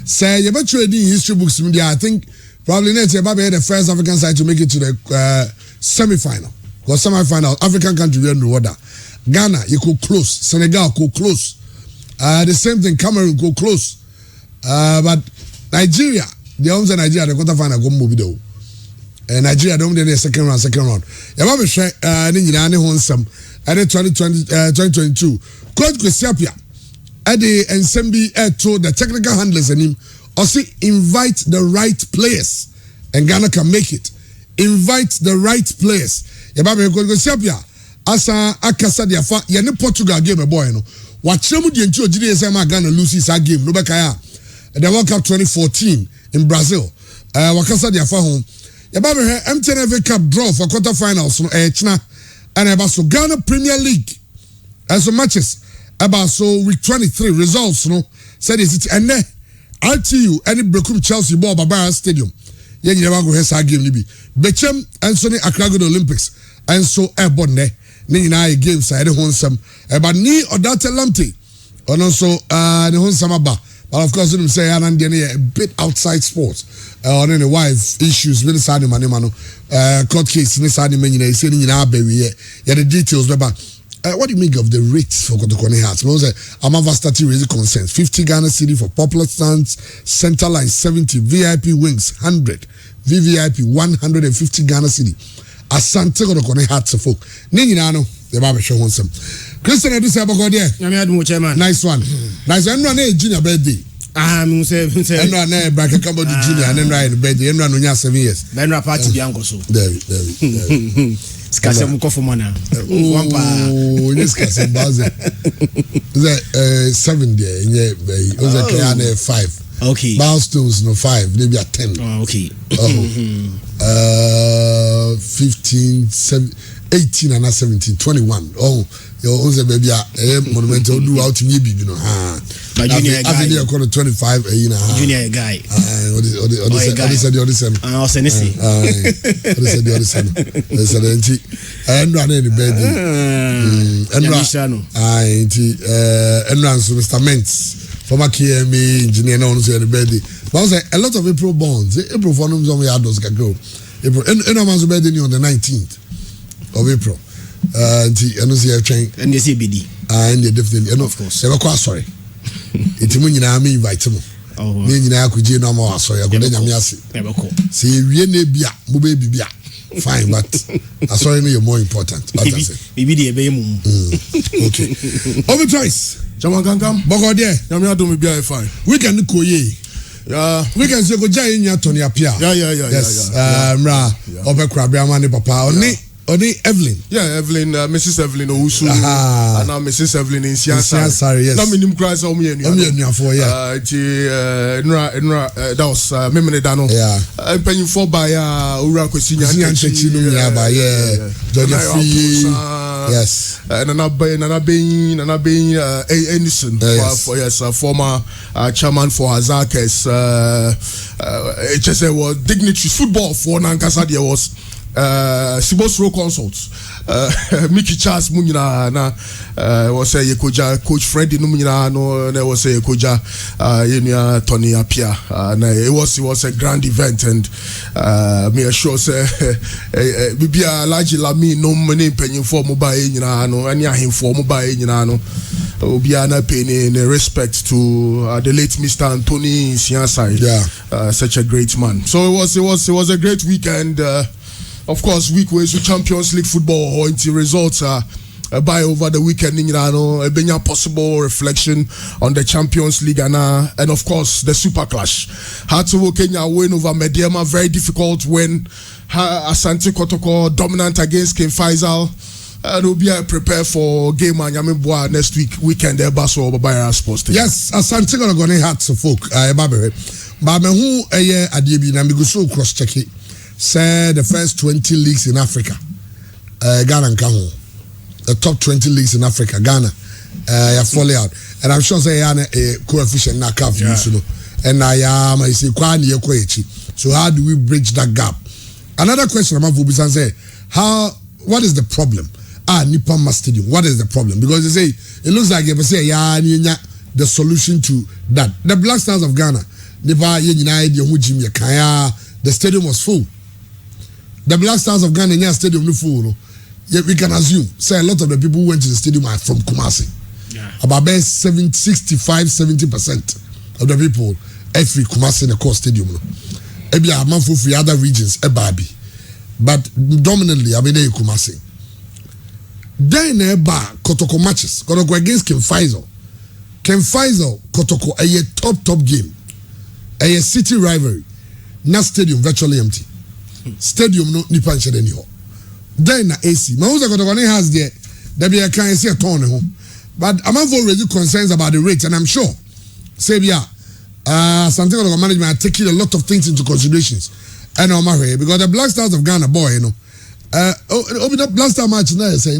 Say you better read in history books media. I think probably next year Baba the first African side to make it to the semi-final. Because semi-final African country we know that. Ghana you could close, Senegal could close. The same thing Cameroon could close. But Nigeria, the ones in Nigeria the quarter final go move though. Nigeria don't do the second round. You have a share ni honsam at the 2022. Coach Kwesiapia at the Ensemble to the technical handlers and him also invite the right players and Ghana can make it. Invite the right players. You have a Coach Kwesiapia asa akasa dia fa ye ne Portugal game boy no. Wachemu di enti ogide say ma Ghana loses that game no be kaya. The World Cup 2014 in Brazil. Wakasa dia fa home. Yaba be MTN Cup draw for quarterfinals no China and about so Ghana Premier League as so matches about so week 23 results no said is it and RTU any Brekum Chelsea ball Babara Stadium ye nyina go hesa game ni bi Bechem and so Accra Gold Olympics and so airborne ne nyina games side honsam about ni Odate Lamte ono so ne honsam aba. But of course, you say a bit outside sports. On the wife issues, really sad man, court case, sad man, you say in our baby, yeah, the details. But what do you make of the rates for Kotokone Hearts? I'm a vastity raising concerns. 50 Ghana city for popular stands, center line 70, VIP wings 100, VVIP 150 Ghana city. Asante Kotokone Hearts of folk. Ninano, the barber show on some. Christian Edu say about there. Nice one. Nice one. No junior birthday. I'm saying. No Barca come the junior and then right birthday. No 7 years. Ben party bianco so. There. Skase muko for mana. One pa. Yes, skase baze. The 7 there. Yeah, was a 5. Okay. Milestones no 5. Maybe a 10. Oh, okay. 15, 18 and 17, 21. Oh. Your own baby monumental do out to me, you know. My junior guy. I think you're 25 junior guy. What said the other son? I was anything. What said the other son? And run in the bed. And run so Mr. Mentz, former KMA engineer, no one said the bed. But I was a lot of April bonds. April for them, some adults can go. April, and I'm on the 19th of April. And see a train and they say BD and they definitely and of course they were quite sorry. It's when you know me invite him. Oh, you know, could you know more? So you're going to see, we need be fine, but I saw you're more important. Maybe okay. Over choice. Jamangangam. Bogo there. Yamia do me be fine. We can go ye. We can say go jai in your Tony Apia. Yeah. Yes. Over Krabiamani Papa. Oni Evelyn. Yeah, Evelyn, Mrs. Evelyn Ousu. And now Mrs. Evelyn in Siansari, yes. Now minimum cries on me. That was Memene Dano. Yeah. I'm paying for by Ura Kwesinya. Yes. And Nana Bain Anderson, former chairman for Hazakes. HSA was dignitaries football for Nankasadia was. Sibos Row Consults, Mickey Charles Munina, was a Yakuja, Coach Freddy Numina, no, there was a Yakuja, Tony Apia, and it was a grand event, and me assure say, be a large lami, no money penny for mobile, no, and him for mobile, no, be an penny in respect to the late Mr. Anthony Siansai, such a great man. So it was a great weekend. Of course, week ways to Champions League football or into results by over the weekend, a possible reflection on the Champions League and of course the Super Clash. Had to Kenya win over Mediama, very difficult win. Asante Kotoko dominant against King Faisal. And we'll be prepared for game and Yamibwa next weekend. Baso Babaya Sports. Yes, Asante Kotoko had to folk. But who a year at the Nambigusu cross check it. Say the first 20 leagues in Africa, Ghana and Cameroon. The top 20 leagues in Africa, Ghana, fall out. And I'm sure say a coefficient na cap you know. And I say so how do we bridge that gap? Another question I'm going to say, what is the problem? Nipama Stadium, what is the problem? Because they say it looks like they say the solution to that. The Black Stars of Ghana nipa ye nyina ye hu gym ye kan the stadium was full. The Black Stars of Ghana in stadium no full no. Yeah, we can assume say a lot of the people who went to the stadium are from Kumasi. Yeah. About 65-70% of the people every Kumasi in the core stadium no. Ebi a man for other regions ebabi. But dominantly I mean Kumasi. Then eba Kotoko matches. Kotoko against Ken Faisal. Ken Faisal Kotoko a top game. A city rivalry. Na stadium virtually empty. Stadium no nipa nche any ho. Then na AC. Mahuza Kotoko ne has there be a kind say a turn home. But I'm already concerns about the rates, and I'm sure Sabia something Kotoko management are taking a lot of things into considerations. And on my way because the Black Stars of Ghana boy, you know. The Black Star match now say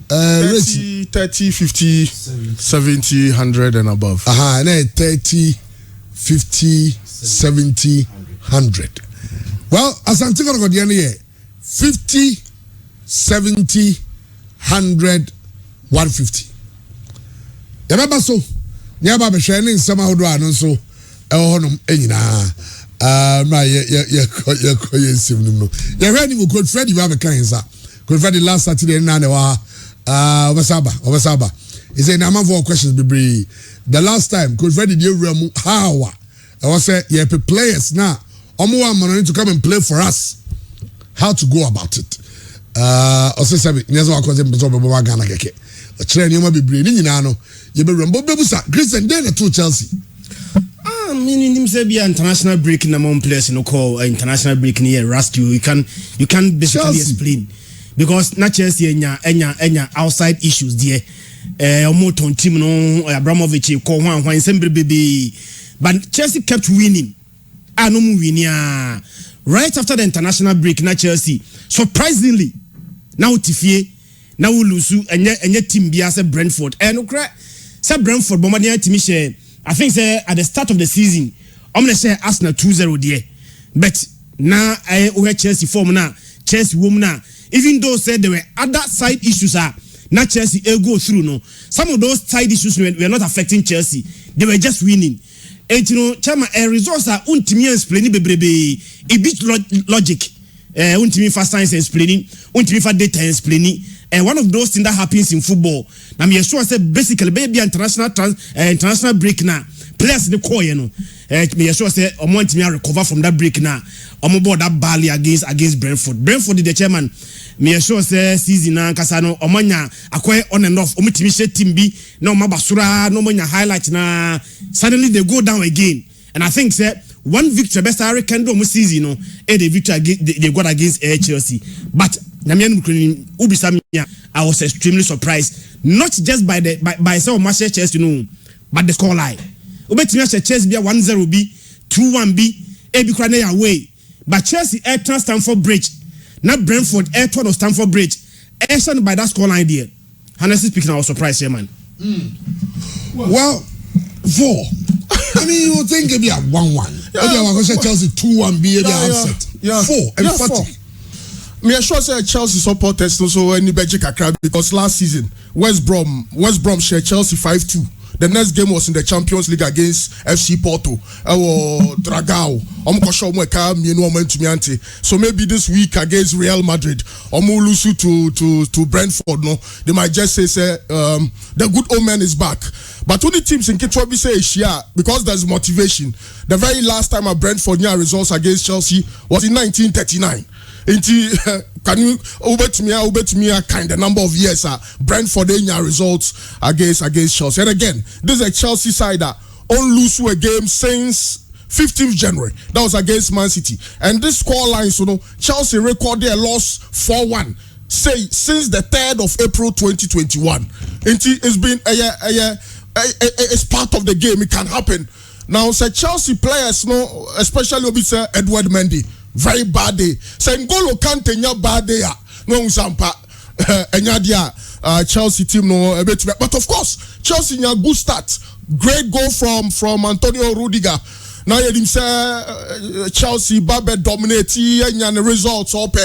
30, 50, 70, 100 and above. 30, 50, 70, 100. Well, as I'm thinking about the end 50, 70, 100, 150. Remember so, never be sharing some how do I know so. You're ready with Coach Freddy. You have a kind of Coach Freddy last Saturday and Obasaba. He said, I'm for questions. The last time Coach Freddy did how I was say, yeah, players now. Money to come and play for us. How to go about it? Also, Sabi, never was a Ghana keke. The train you might be breathing in Ano. You be rumble Babusa, Chris and then to Chelsea. Meaning him say be international break in among players in call international break in here rust you can basically Chelsea. Explain because not Chelsea enya outside issues there omoton team no Abramovich call one baby but Chelsea kept winning no winning right after the international break na Chelsea surprisingly now Tifie now lose enye team bia say Brentford no cry say Brentford bombardier team share I think say at the start of the season, I'm gonna say Arsenal 2-0 there. But now I Chelsea form now, Chelsea woman now. Even though said there were other side issues not Chelsea go through no. Some of those side issues were not affecting Chelsea. They were just winning. And you know, chama results are untimi explaining bebrebe. It beat logic. Untimi for science explaining, untimi for data explaining. And one of those things that happens in football. Now, me sure say basically, baby, international break now. Players in the core, you know. Me sure say, I want me to recover from that break now. I'm about that Bali against Brentford. Brentford is the chairman. Me sure say season now, Kasano, Omanya, acquire on and off. Omitimishe team B, no Mabasura, no Manya highlight now. Suddenly they go down again. And I think say one victory best I can do almost season, you know. The victory they got against Chelsea, but. I was extremely surprised, not just by some of my Chelsea, you know, but the score line. Chelsea be 1-0 B, 2-1 B, Ebi away. But Chelsea Everton Stamford Bridge, not Brentford Everton or Stamford Bridge. Everton by that score line there. Honestly speaking, I was surprised here, man. Well, 4. I mean, you think it'd be a 1-1. Yeah, Chelsea 2-1 B, upset. 4 and 40. Me sure say Chelsea supporters also any Belgium kakra because last season West Brom share Chelsea 5-2. The next game was in the Champions League against FC Porto. Dragao. So maybe this week against Real Madrid, lose to Brentford. No, they might just say the good old man is back. But only teams in Kitwabi say Asia because there's motivation. The very last time a Brentford near results against Chelsea was in 1939. Can you over to me kind of number of years Brentford in your results against Chelsea. And again, this is a Chelsea side that only lose a game since 15th January. That was against Man City. And this score line, so no, Chelsea recorded a loss 4-1. Say since the 3rd of April 2021. It's been it's part of the game. It can happen. Now, say Chelsea players, no, especially obviously Edward Mendy. Very bad day. Say N'Golo Kante nya bad day. No Zampa. Chelsea team no but of course Chelsea nya good start. Great goal from Antonio Rudiger. Now you say Chelsea Babe dominate nya the results up.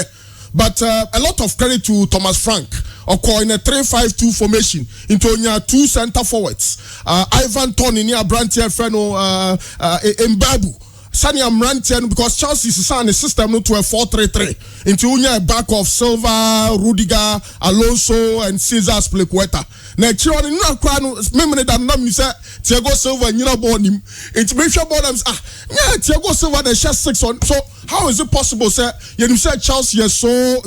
But a lot of credit to Thomas Frank. occur in a 3-5-2 formation into two center forwards. Ivan Toney near Brantier Freno Mbabu. Sani Amrantian because Chelsea is a system to a 4-3-3 into a back of Silva, Rudiger, Alonso, and Cesar Spilicueta. Now, Chironi no crano memory that nam say Thiago Silva and you know born him. It's make sure about them. Thiago Silva they share 6 on. So how is it possible? Say you say Chelsea is so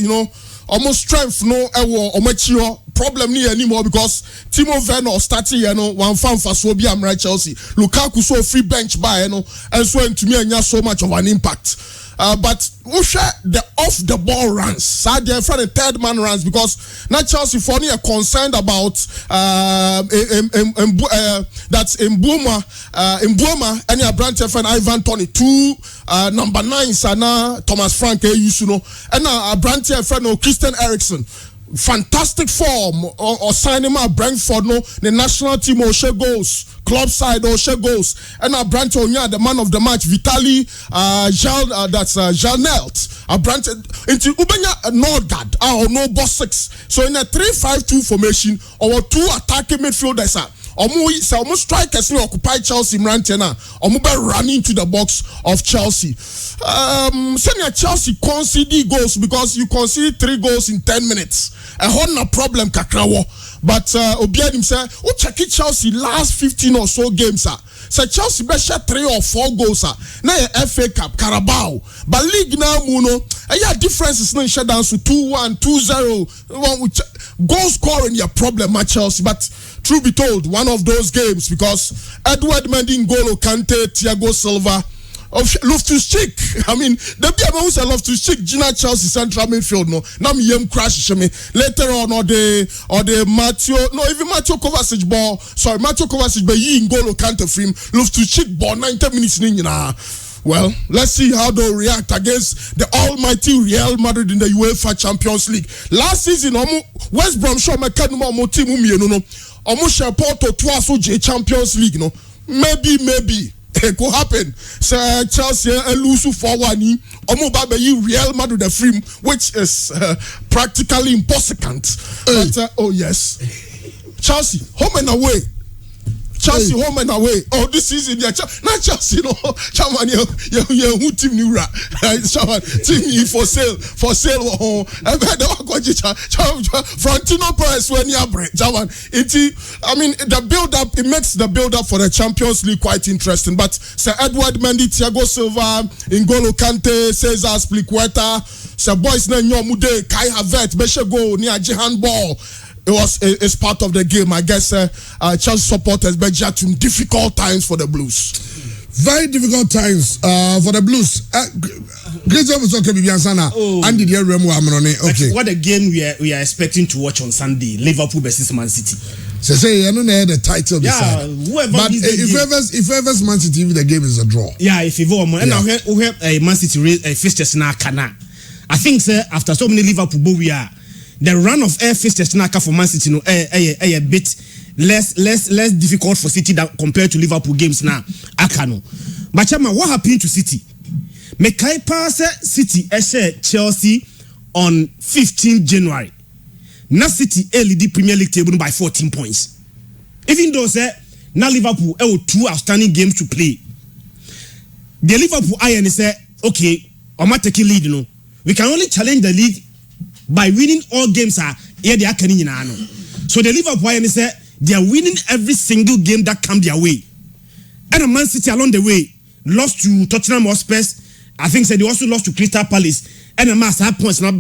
almost strength no or mature problem ni anymore because Timo Werner starting one fan for so be am right Chelsea. Lukaku so free bench by and so to me and so much of an impact. But the off the ball runs. So they're for the third man runs because now Chelsea for are concerned about that's Mboma and your branch and Ivan Toney, 2 number 9s and Thomas Frank and a branch friend Christian Eriksen. Fantastic form or sign him out Brentford the national team or share goals club side or share goals and a branch Onya the man of the match Vitali Janelt a branch into Ubenya Nordgard or no boss 6 so in a 3-5-2 formation or 2 attacking midfielders almost strikers occupy Chelsea Mrantena be running into the box of Chelsea. Senior Chelsea concede goals because you concede 3 goals in 10 minutes. A whole problem kakrawo. But Obiadim say, "Oh, check it Chelsea last 15 or so games So Chelsea be shot 3 or 4 goals Now FA Cup, Carabao, but league now muno. Differences no shut down to 2-1, 2-0. Goal scoring your problem at Chelsea, but truth be told, one of those games because Edward Mendy, N'Golo Kante, Thiago Silva. Of Loftus-Cheek. I mean, the people who say Loftus-Cheek, Gina Chelsea central midfield no. Now me crash me later on or the Matthew even Matthew Kovacic ball. Sorry, Matthew Kovacic but he N'Golo Kante frame Loftus-Cheek ball 90 minutes in. Well, let's see how they'll react against the almighty Real Madrid in the UEFA Champions League. Last season, West Brom show me kanuma mo team no. Share Porto twice Champions League no. Maybe. It could happen. So Chelsea lose 4-1. Real Madrid the free, which is practically impossible. But oh yes, Chelsea home and away. Chelsea home and away. Oh, this season, not Chelsea, no. Chairman, who team new ra? Chairman, team for sale. Oh, I've had Frontino Perez when you break. Chairman, I mean, the build up. It makes the build up for the Champions League quite interesting. But Sir Edward Mendy, Thiago Silva, N'Golo Kante, Cesar Spilicueta, Sir boys na nyomude Kai Havertz, Beshego, Nia handball. It's part of the game. I guess Chelsea supporters but just difficult times for the Blues. Very difficult times for the Blues. Great job with okay, Bibiansana. Andy the okay. What a game we are expecting to watch on Sunday. Liverpool versus Man City. So say I don't know the title. Yeah, whoever. But if ever Man City, the game is a draw. Yeah, if ever and now we have Man City fixtures now. I think sir after so many Liverpool we are. The run of air fixtures now for Man City a bit less difficult for City than compared to Liverpool games now. Akano. But Chama, what happened to City? Mekai pass City Chelsea on 15 January. Now City lead the Premier League table by 14 points. Even though now Liverpool have 2 outstanding games to play. The Liverpool Iron say okay, I'm not taking lead. We can only challenge the league by winning all games so the Liverpool say they are winning every single game that come their way. And Man City along the way lost to Tottenham Hotspur. I think they also lost to Crystal Palace. And a mass have points now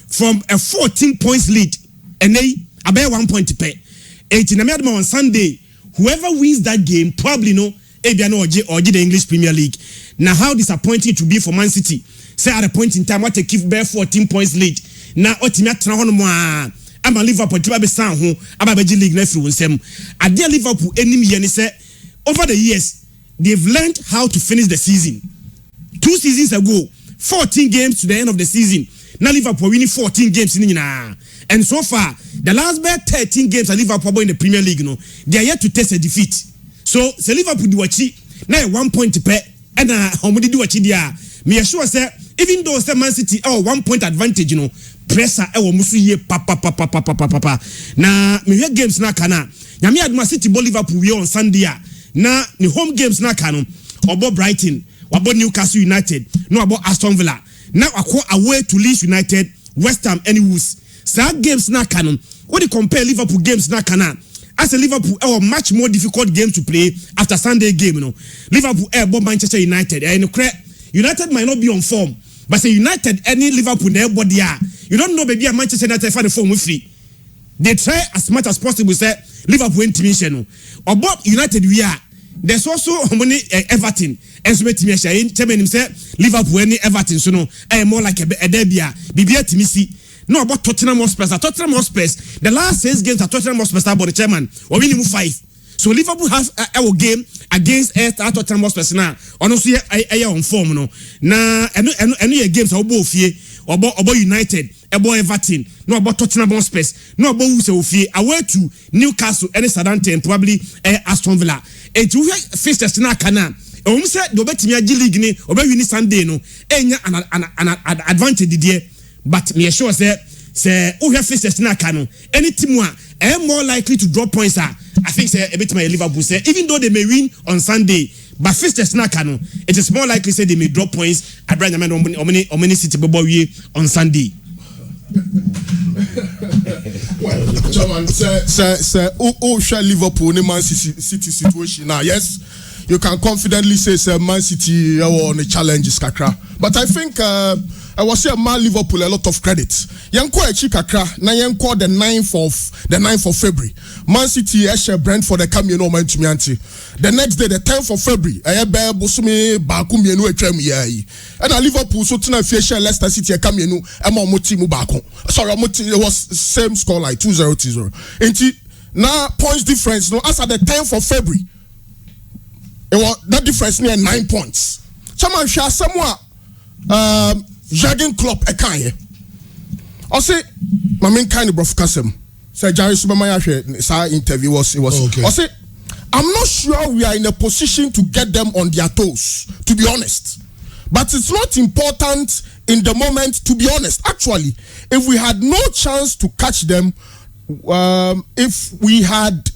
from a 14 points lead. And they about 1 point to pay. 18 on Sunday. Whoever wins that game probably know the English Premier League. Now how disappointing it will be for Man City. Say at a point in time, what to keep bare 14 points lead. Now, I'm a Liverpool to be sound who I'm a league nephew with them. At their Liverpool enemy, and say over the years they've learned how to finish the season. 2 seasons ago, 14 games to the end of the season. Now Liverpool winning 14 games in and so far the last 13 games at Liverpool in the Premier League, they are yet to test a defeat. So Liverpool do what now 1 point to pay and how many do what they are. Me assure say even though Man City 1 point advantage, pressure e wo musu ye papa na me hwe games na kana nyame aduma City bo Liverpool we on Sunday na ni home games na kanu obo Brighton wabo Newcastle United no abo Aston Villa na akọ away to Leeds United West Ham and Wolves sa games na kanu what you compare Liverpool games na kana as a Liverpool a much more difficult game to play after Sunday game Liverpool Manchester United and United might not be on form but say United any Liverpool body you don't know baby Manchester United for the form free they try as much as possible say Liverpool intimidation or both United we are there's also many Everton and so him say Liverpool any Everton so no more like a derby bibia timisi no about Tottenham Hotspur the last 6 games at Tottenham Hotspur about the chairman or winning 5 so Liverpool has our game against Tottenham Hotspur now honestly on form no na any games about fie about United about Everton no about Tottenham Hotspur no about Wolves away to Newcastle and Southampton probably Aston Villa and to fixtures na kana say the betimi agi league ni obe win Sunday no enya an advantage there but me sure say who have fixtures na kanu any team more likely to drop points I think say a bit my Liverpool say even though they may win on Sunday but fixtures na kanu it is more likely say they may drop points at Brian or many City bobo on Sunday. Well, Chairman, say Liverpool in Man City situation now. Yes, you can confidently say Man City on the challenges kakra. But I think I was say man Liverpool a lot of credit. Yanko echi kakra na yanko the 9th of February. Man City share Brentford the come no man tumianti. The next day the 10th of February be bosumi baako mienu atwam yayi. And Liverpool so tena fie share Leicester City come mienu ema mo team baako. Sorry, it was same score like 2-0. Enti now points difference no as at the 10th of February. It was that difference near 9 points. Chairman share somewhere Jurgen Klopp ekanye. I say my main kind of Prof Kasem. Say Jerry Subamaya sa interview was okay. I say I'm not sure we are in a position to get them on their toes, to be honest. But it's not important in the moment, to be honest. Actually, if we had no chance to catch them, if we had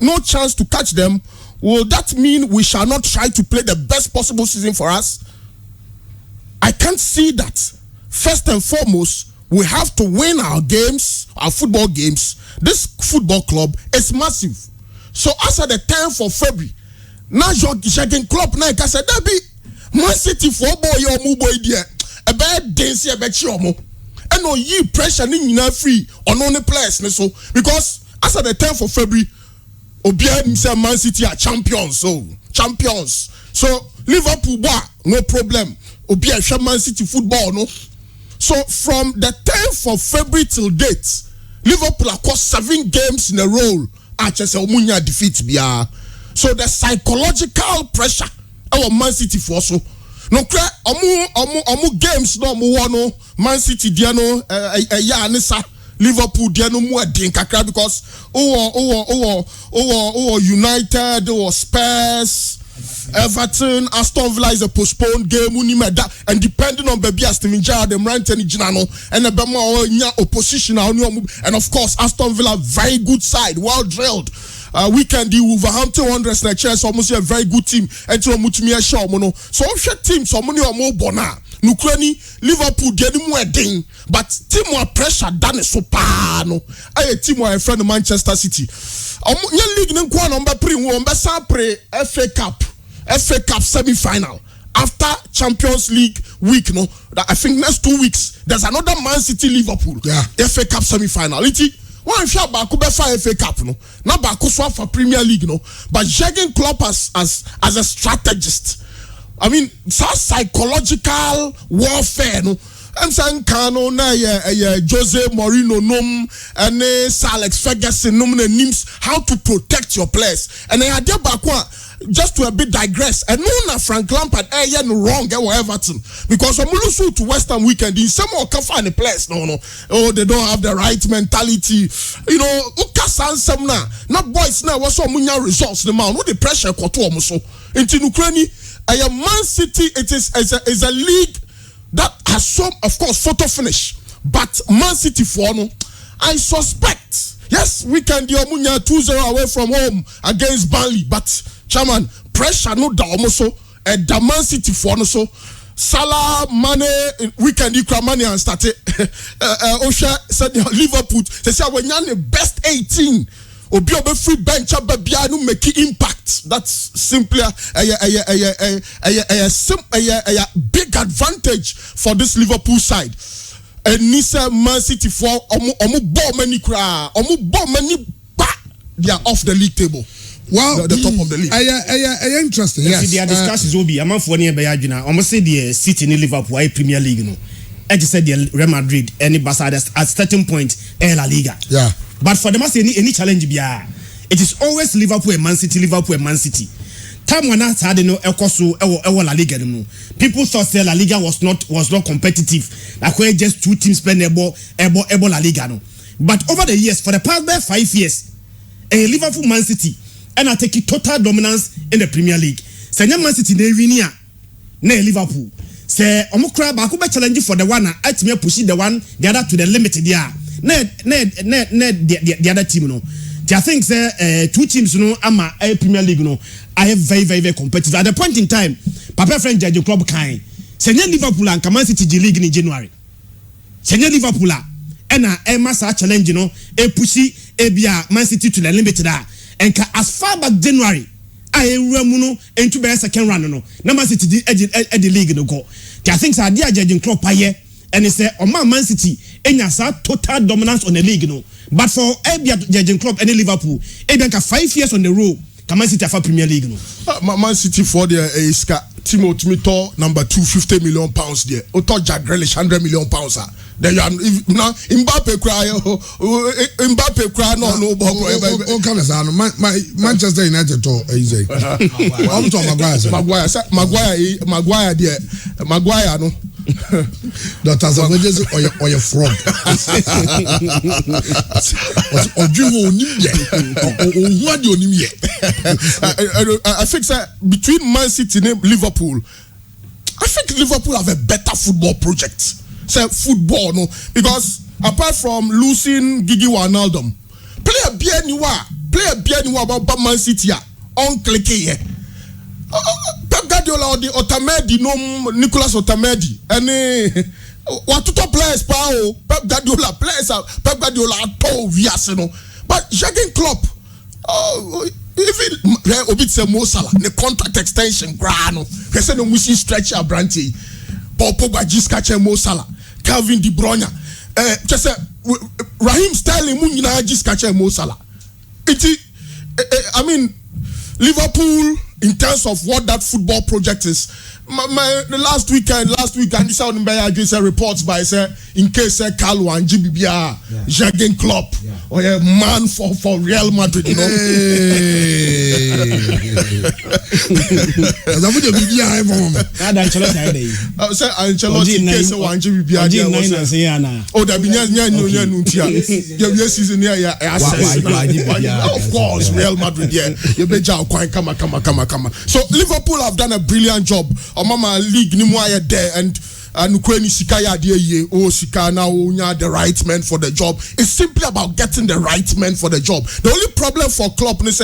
no chance to catch them, will that mean we shall not try to play the best possible season for us? I can't see that. First and foremost, we have to win our games, our football games. This football club is massive. So as at the 10th of February, now Jurgen Klopp na ka say that be Man City for boy your mu boy there. A bad dance a bet you mo. And no ye pressure ni nyina free on only players so because as at the 10th of February, Obia say Man City are champions. So Liverpool no problem. Obia Man City football no. So from the 10th of February till date, Liverpool across 7 games in a row. Omunya defeat bia. So the psychological pressure our Man City for so no cry omu games no mu no Man City dia no ya anisa Liverpool dia no mu adin kakra because United or Spurs Everton, Aston Villa is a postponed game. And depending on baby Steven Gerrard, them rent any Ginano, and a bema opposition. And of course, Aston Villa, very good side, well drilled. We can do Wolverhampton Wanderers like Chelsea, almost a very good team. And to Mutumia Shaw Mono. So share teams, so many or more bona. Nukrani, Liverpool, get more ding, but team more pressure than a sopano. I team more a friend of Manchester City. League number 3 FA Cup semi-final after Champions League week no that I think next 2 weeks there's another Man City Liverpool FA Cup semi-final one share back FA Cup no not back for Premier League no but Jurgen Klopp as a strategist I mean psychological warfare no I'm saying Kano na Jose Mourinho nom and Sir Alex Ferguson nom names how to protect your players and I had back just to a bit digress and no Frank Lampard no wrong Everton because I'm losing to West Ham weekend in some more can find a place no they don't have the right mentality ukasan na boys now was some results the man with the pressure kwato so into Ukraine Man City it is a league that has some, of course, photo finish. but Man City for no, I suspect. Yes, we can do Omunya 2-0 away from home against Burnley, but chairman, pressure no da almost so the Man City for no so Salah, Mane, we can do money and start it. Osha said Liverpool, they say when you're the best 18, or be a free bench up, but make impact. That's simply a big advantage for this Liverpool side. And Nisa Man City for omu ball many cry, omu ball many back. They are off the league table. Well, the top of the league. Interesting. Yes. See, their discussions will be a month for near Bayajuna. Almost say the City in Liverpool, Premier League, no. I just said the Real Madrid, any Barca at certain point, La Liga. Yeah. But for them, any challenge, it is always Liverpool and Man City, Liverpool and Man City. Time when I had no Ecoso, La Liga, no. People thought that La Liga was not competitive. Like where just two teams spend ebo La Liga, no. But over the years, for the past 5 years, Liverpool, Man City. And I take total dominance in the Premier League. Say Man City ne winia na Liverpool. Say omukra ba ko be challenge for the one at me push the other to the limit there. The other team no. I think say two teams no ama Premier League no I have very competitive. At the point in time, Papa friend judge club kind. Say Liverpool and Man City G League in January. Say Liverpool and Emma sa challenge no pushi bia Man City to the limit there. And as far back January, I remuno into the second round no. Man City at the league no go. I think so idea judging club paye and it's on Man City and total dominance on the league no. But for Abia judging club and Liverpool, Ebianka 5 years on the row, Man City for Premier League no. Man City for the Timo Tmito number 250 million pounds there. Oto Jack Grealish 100 million pounds. Then you are now Mbappe cry no Manchester United to easy. I'm talking Maguire there. Maguire no. Doctors are just or your frog. I think between Man City and Liverpool, I think Liverpool have a better football project. Say football, no, because apart from losing Gigi Wijnaldum, play a bien about Man City on click here. Pep Guardiola or the Otamendi, no Nicolas Otamendi, and what to players power Pep Guardiola players Pep Guardiola at all no, but Jurgen Klopp, even Obitse Mo Salah, the contract extension, grano, he said no missing stretch a brandy, Paul Pogba Giskache Mo Salah. Calvin De Bruyne, just Raheem Sterling, Munina, Giskache Mo Salah. I mean, Liverpool, in terms of what that football project is, the last weekend, this out in Bayagisa reports by say in case Kalu and GBBR, Jurgen Klopp, or a man for Real Madrid, you know. Ancelotti in case one GBBR. Oh, that of course, Real Madrid, yeah. You bet you come. So Liverpool have done a brilliant job. Mama league ni moya there and Ukraine Sikaya ye Sika now the right man for the job. It's simply about getting the right man for the job. The only problem for Klopp is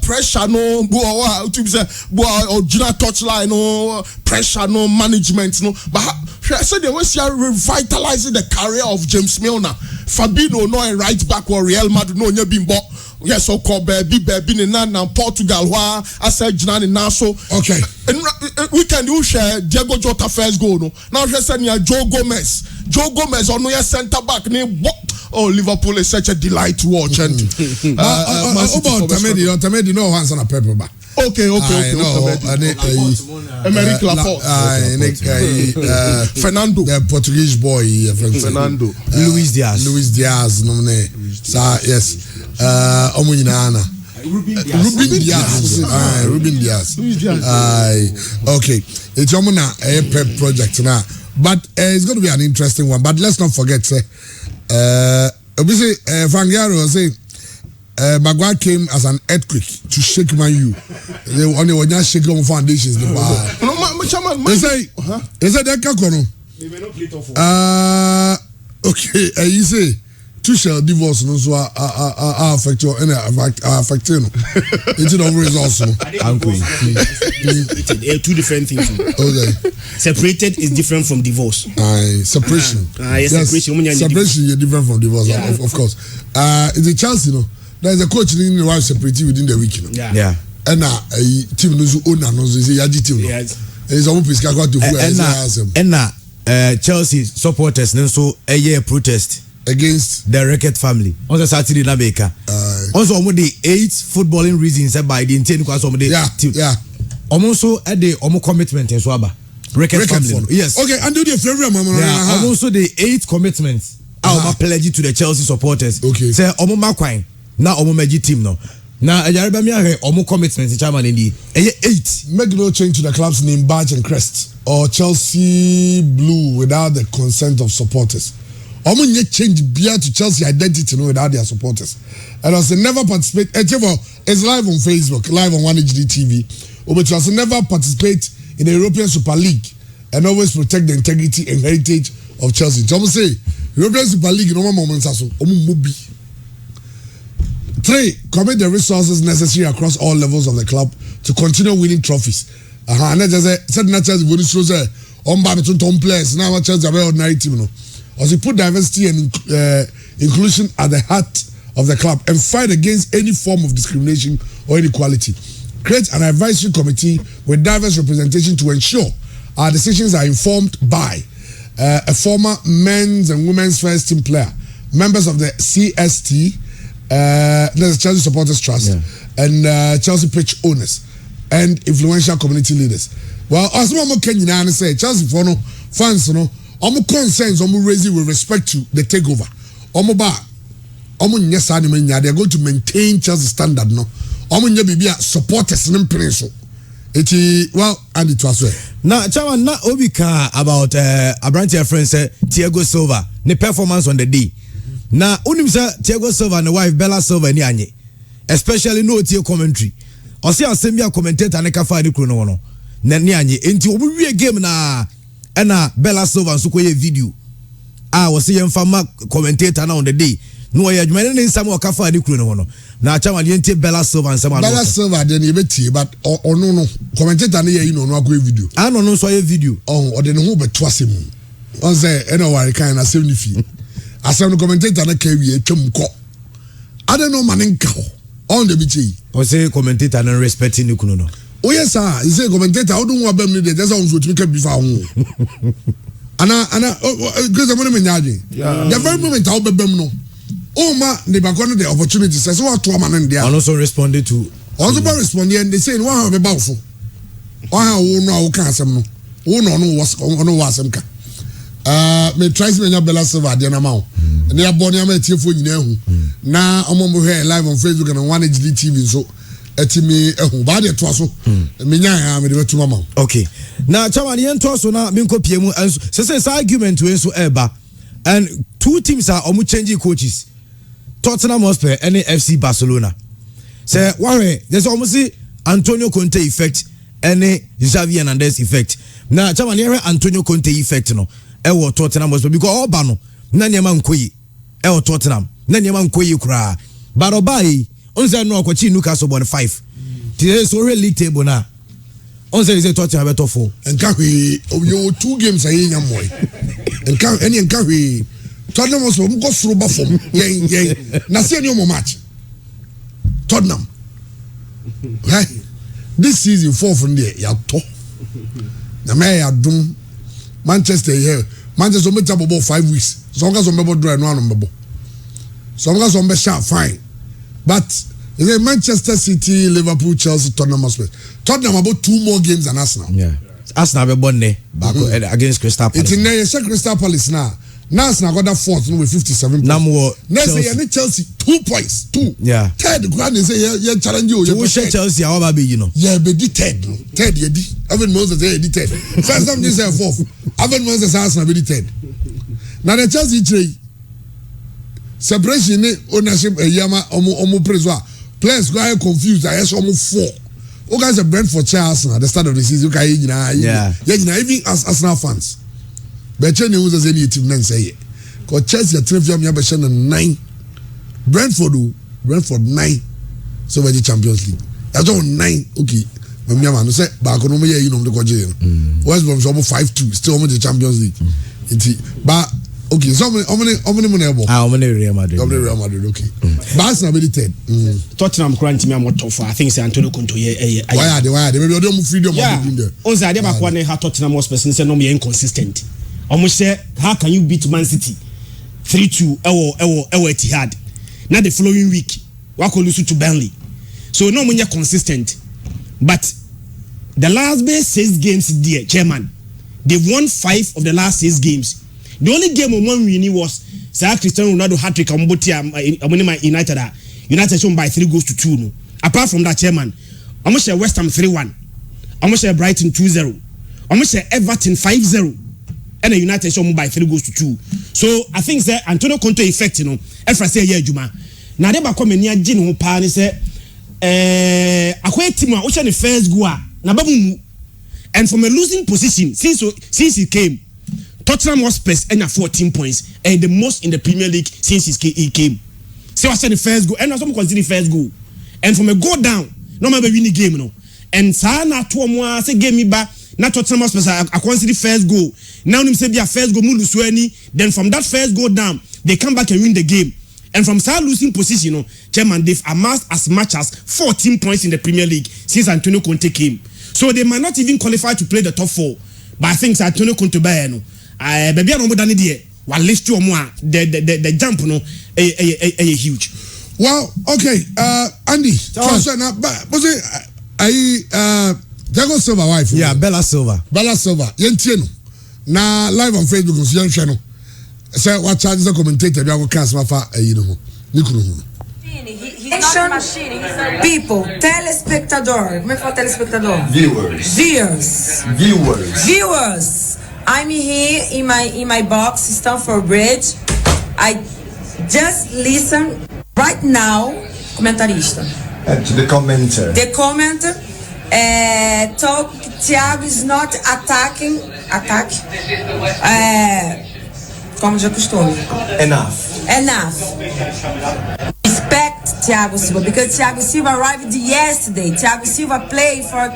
pressure no or touchline no pressure no management no. But I said they was revitalizing the career of James Milner. Fabinho no a right back or Real Madrid no bimbo. Yes, so called baby in Portugal. Why I said Jinan now so okay. And we can do share Diego Jota first goal. No, now just saying Joe Gomez on your centre back name. Oh, Liverpool is such a delight to watch. And about Tamedi no hands on a paper back. Okay. Emerick Laporte. Fernando. The Portuguese boy. Fernando. Luis Diaz. Yes. Ruben Diaz. Okay. It's a pep project now. But it's going to be an interesting one. But let's not forget, Fangaro say Maguire came as an earthquake to shake Man U. They only just shake on foundations. They say they may not play Okay, you say Tuchel divorce no so affect you and affect you. It's not results. Two different things. Okay. Separated is different from divorce. Separation. Yes, separation. Separation is different from divorce, of course. It's a chance, there's a coach in the wife separated within the week, Yeah. And team knows owner knows is a yaji team. Yes. It's almost piscaka to and Chelsea supporters so a year protest against the Rickett family. On the Saturday na Baker. Also on the 8 footballing reasons by the intent because of the yeah. Also at the commitment in Swaba. Rickett family. Yes. Okay, and do the favorite mama. Yeah. Also the 8 commitments. Our pledge to the Chelsea supporters. Okay. Say omo makwine na omo meji team no. Now, Ayareba mi ahe omo commitment in chairman in the 8. Make no change to the club's name, badge, and crest, or Chelsea blue without the consent of supporters. Omo nye change beer to Chelsea identity without their supporters. And also never participate. It's live on Facebook, live on 1HD TV. But also never participate in the European Super League and always protect the integrity and heritage of Chelsea. So say European Super League no more moments aso omo mobi. 3, commit the resources necessary across all levels of the club to continue winning trophies. And that's said Chelsea when it shows on between top players now Chelsea are ordinary team no. Also put diversity and inclusion at the heart of the club and fight against any form of discrimination or inequality. Create an advisory committee with diverse representation to ensure our decisions are informed by a former men's and women's first team player, members of the CST, there's Chelsea Supporters Trust, and Chelsea pitch owners and influential community leaders. Well, as one more can you say Chelsea fans, almost concerns almost raising with respect to the takeover. They're going to maintain Chelsea standard, no. Supporters and so. Well, and it was well. Now, Chairman, not Obika about Abrantia friend Thiago Silva, the performance on the day. Now, Unimsa Thiago Silva and the wife Bella Silva and Yanye, especially no Theo commentary. Or see a semi commentator and a cafe de Chrono. Nanyanye into a game na Bella Silva and Sukoye video. I was seeing farmer commentator now on the day. No, I admit in some cafe de Chrono. Now, Chairman, you Bella Silva and some Bella Silva, then you bet, but or no commentator near no video. I don't know, so a video. Oh, or then who but twice him. On say, anyway, kind of 70 feet. As I'm commentator, I don't know, Maninka on the beach. Or say commentator and respecting the Kuno. Oh, yes, sir. He say commentator, I don't want them to that's how we can be found. Anna, because I'm going to the very moment I'll be no. Oh, ma, they back on the opportunity. Says what to a man in there. And also responded to. Also, responding, and they say, "Why have a bounce? Why have no cancer? No, what's on some car." Me tries me Bella Silva the amount. And they are born here met for you now. I'm on here live on Facebook and on 1HD TV. So, me a body to us. Me to mama. Okay. Now, Chairman, you to us now. Minko PM and so argument to so eba. And 2 teams are almost changing coaches. Tottenham Hotspur and FC Barcelona. Say, worry, there's almost Antonio Conte effect and Xavi Hernandez effect. Now, Chairman, here Antonio Conte effect no. Ewo Tottenham Hotspur because all bano. Nanyama Nkoyi. Ewo Tottenham. Nanyama Nkoyi kura. Barobai. Onse no kwachi Newcastle born 5. Today so really league table na. Onse is a Tottenham better 4. And Kawi, you 2 games ayi nyamoy. And Kawi. Tottenham was go through bafom. Na see any more match. Tottenham. Right? This season 4 from there ya to. Na me ya dum Manchester here. Manchester make about 5 weeks. So guys on mebo draw no mebo. So guys on be sharp fine. But is it Manchester City, Liverpool, Chelsea, Tottenham Hotspur. Tottenham about 2 more games than Arsenal. Yeah. Arsenal be born back against Crystal Palace. It's in there Crystal Palace now. Now Arsenal got that 4th with 57 points. Next year Chelsea 2 points. 2. Yeah. Third grand is yeah challenge you. You share Chelsea how about you know? Yeah, be the third. Third you di. Even Moses say the third. First time this say 4th. Even Moses Arsenal be the third. Now the Chelsea trade separation ownership yama omo preso players go are confused. I saw omo 4. You guys are Brentford Arsenal at the start of the season. Okay, even as Arsenal fans. But you know who's any team then say Cause Chelsea at 3 and 9. Brentford 9. So we're the Champions League. That's all 9. Okay. Mamiama no say back on me you know the kwaje. West Brom so 5-2 still on the Champions League. But okay, so how many money about? How many Real Madrid? Real Madrid, okay. Barca be the 10. Tottenham currently me am top 4. I think say Antonio Conte Why are they maybe they don't freedom of there. Once I dey back one how Tottenham was person say no me inconsistent. Almost say how can you beat Man City 3-2 ewo Etihad. Now the following week we could lose to Burnley. So no me consistent. But the last 6 games there, chairman, they won 5 of the last 6 games. The only game on one winning was Sir Cristiano Ronaldo hat-trick United. United shown by 3 goals to 2. No. Apart from that, chairman, I'm going to share West Ham 3-1. I'm going to share Brighton 2-0. I'm going to share Everton 5-0. And the United shown by 3 goals to 2. So I think that Antonio Conte effect, you know, if I say, yeah, Juma. Now they come in here, Jino Pan, say, akwa team a the first goal na babu and from a losing position since he came Tottenham Hotspur and 14 points and the most in the Premier League since he came. So I said the first goal and also consider the first goal and from a go down no matter win the game no and sa na to mo say game me ba na Tottenham Hotspur I consider the first goal now him say be a first goal mu lose any then from that first goal down they come back and win the game. And from start losing position, you know, chairman, they've amassed as much as 14 points in the Premier League since Antonio Conte came. So they might not even qualify to play the top 4. But I think Antonio Conte, baby, I know more than the while list you more the jump, you know, a huge. Well, okay, Andy. Was it Thiago Silva wife? Yeah, Bella Silva. Yentieno. Now live on Facebook on Young Channel. So what charges the commentator we are cast my you know He's not a machine, he's a people, telespectador. Como é que fala telespectador? Viewers. I'm here in my box, Stamford Bridge. I just listen right now, comentarista. To the commenter. The commenter talk Thiago is not attacking. Como já costume. Enough. Respect Thiago Silva because Thiago Silva arrived yesterday. Thiago Silva played for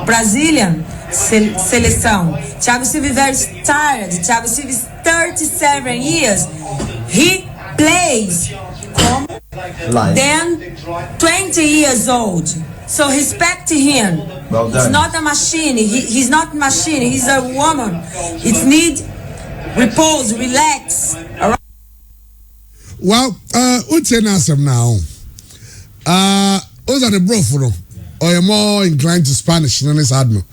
Brazilian seleção. Thiago Silva is very tired. Thiago Silva is 37 years. He plays then 20 years old. So respect him. Well done. He's not a machine. He's not a machine. He's a woman. It needs repose, relax. Well, what's your answer now? Those are the bro or you're more inclined to Spanish than this admiral.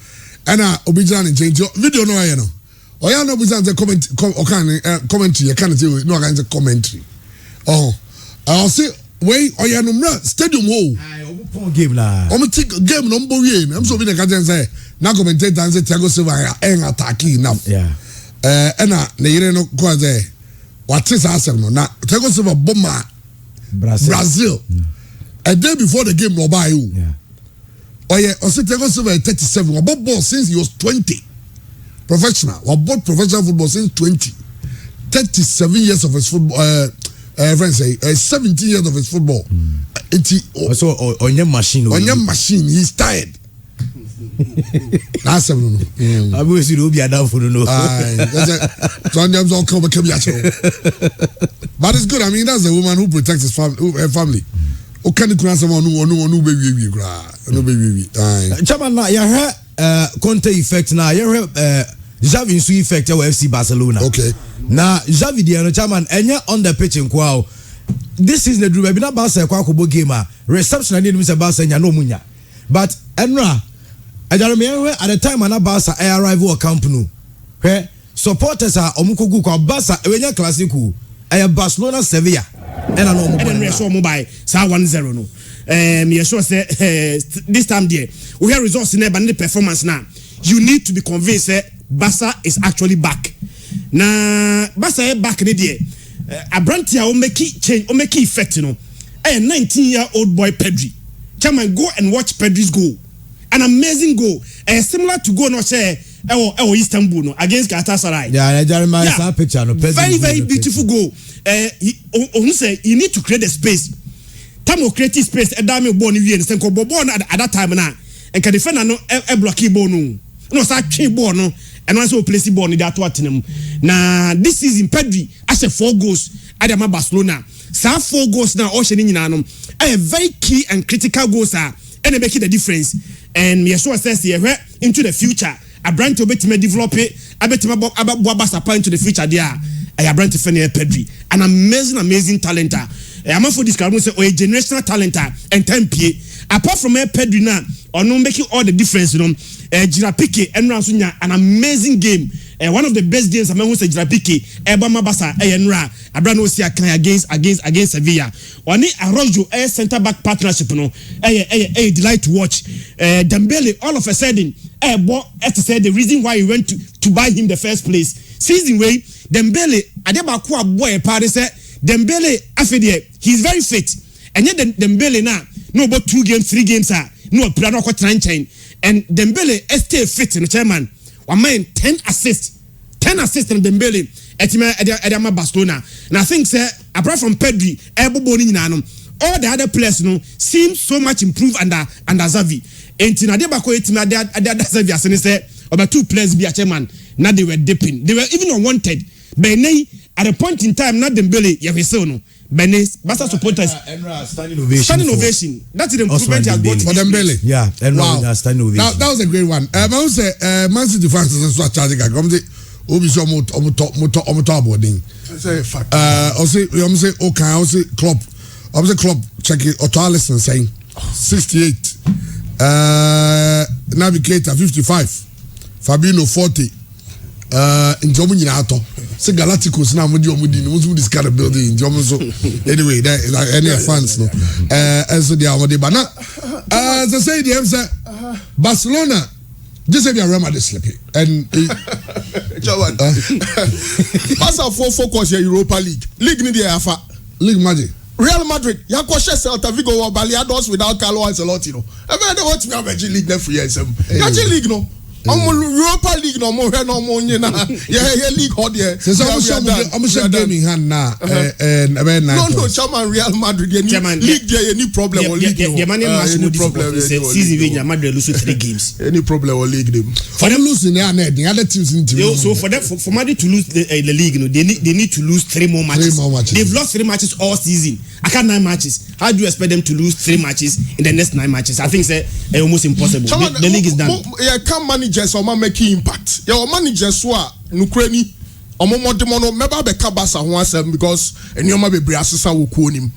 And Obijan and change your video no you know. Or you know the commentary, you can't do no kinds of commentary. I'll say wait or you know stadium hole. Game la. Game number 1. I'm so being a say now commentator and say Thiago Silva and attacking enough. Yeah. Na yere no kwa ze what is asem no na Thiago Silva bomber Brazil a day before the game no buy you Thiago Silva 37 about ball since he was 20 professional about professional football since 20 37 years of his football friends say 17 years of his football so on your machine he's tired. That's a no. I wish you would be a down for no. Sometimes all come but it's good. I mean, that's a woman who protects her family. Okay, the cross someone no baby. Chairman, you heard Conte effect now. You heard Xavi so effect of FC Barcelona. Okay. Now Xavi the chairman enya on the pitch in kwao. This is the dream. Be not Barca kwa kubo game. Reception and Mr. Barca nya no munya. But Enra at the time when Barca arrive at Camp Nou, supporters are omukogu kwa Barca ewenya classico. Barcelona Sevilla. And I know mobile 1-0 no. Me sure say this time there we have results in there but the performance now. You need to be convinced Barca is actually back. Na Barca back in there. Abrantia o make change, o make effect, you know. A 19-year-old boy Pedri. Come and go and watch Pedri's goal. An amazing goal. Similar to goal no say Istanbul no against Galatasaray. Yeah, Jeremiah saw picture no. Very beautiful goal. You need to create a space. Time of creating space. Edame born in the senko born at that time na. And can defend no blocky ball no. No start chain ball no. And also place ball in that water. Now this season Pedri as a 4 goals at the Barcelona. So 4 goals now ocean in nanum. A very key and critical goals are and they make the difference. And me sure says here into the future. A brand to bet me develop it. I bet me about Boabasa into the future there. I brand to Fenner Pedri. An amazing talent. I'm for this say a generational talent and 10 apart from Pedri now or no making all the difference, you know. Jirapike and Ransunya, an amazing game. One of the best games among us Jirapike, Ebama Basa, Enra, Abrano Sia against Sevilla. Oni Arrojo centre back partnership, no. A delight to watch. Dembele all of a sudden, said the reason why he went to buy him the first place. Season way, Dembele, Adebakwa boy party said Dembele afedie, he's very fit. And yet Dembele now, no about 2 games, 3 games no plan or chain. And Dembele stay fit in the chairman. One man 10 assists in Dembele at Barcelona. And I think sir, apart from Pedri, all the other players seem so much improved under Xavi. And Tinadebako Xavi as said about 2 players be a chairman. Now they were dipping. They were even unwanted. But at a point in time, not Dembele, Yavisono. Benes, Barca supporters standing ovation. That's the improvement has got for Dembele. Yeah, wow. Standing ovation. That was a great one. I would say Man City fans are charging. Come to Obi so top boarding. Say fact. I say okay. I say club. Check it. Listen saying 68. Navigator 55. Fabinho 40. In Germany ato say Galacticos na mudi this kind of building in Germany so anyway that any fans no and so they are what bana as I say the answer Barcelona just say Real Madrid sleepy and Jawan Barca for focus your Europa League ni dey afa League Madrid Real Madrid ya ko share Celta Vigo or Baleados without Carlo Ancelotti no e be dey watch me have league na free ensem ya league no Europa League no more no more nyina yeah league hot there so I'm sure gaming hand now no chairman Real Madrid league there any problem or league the man any problem season when Madrid lose 3 games any problem or league them for them losing the other teams need to so for Madrid to lose the league they need to lose 3 more matches they've lost 3 matches all season I can't 9 matches how do you expect them to lose 3 matches in the next 9 matches I think say almost impossible the league is done yeah can't managers or making impact your managers who are nukreni omo modimono meba be kabasa ho asem because enioma bebre asesa wo kuonim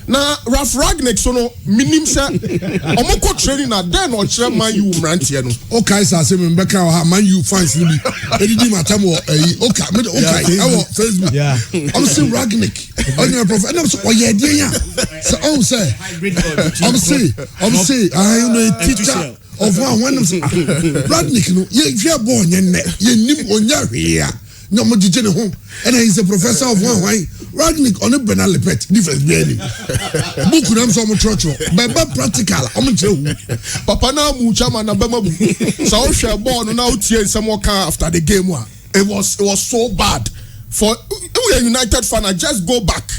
na Ralph Ragnick so no minim se omo ko training na den o kire man you mrantie no okay say asem mbeka ha man you fans ni bi edidi matam o okay I Facebook yeah I'm saying Ragnick on your profile and I'm so yeah dia so oh say I'm say I know a teacher of one Ragnick no you born ye nim onya hwea no mo dije ne ho and he's a professor of one Ragnick on a banal pet difference be any book na so mo church but practical o mo kire papa na mu chama na bema bu so o hwe ball no na o tie nsem o kan after the game it was so bad for we United fan. I just go back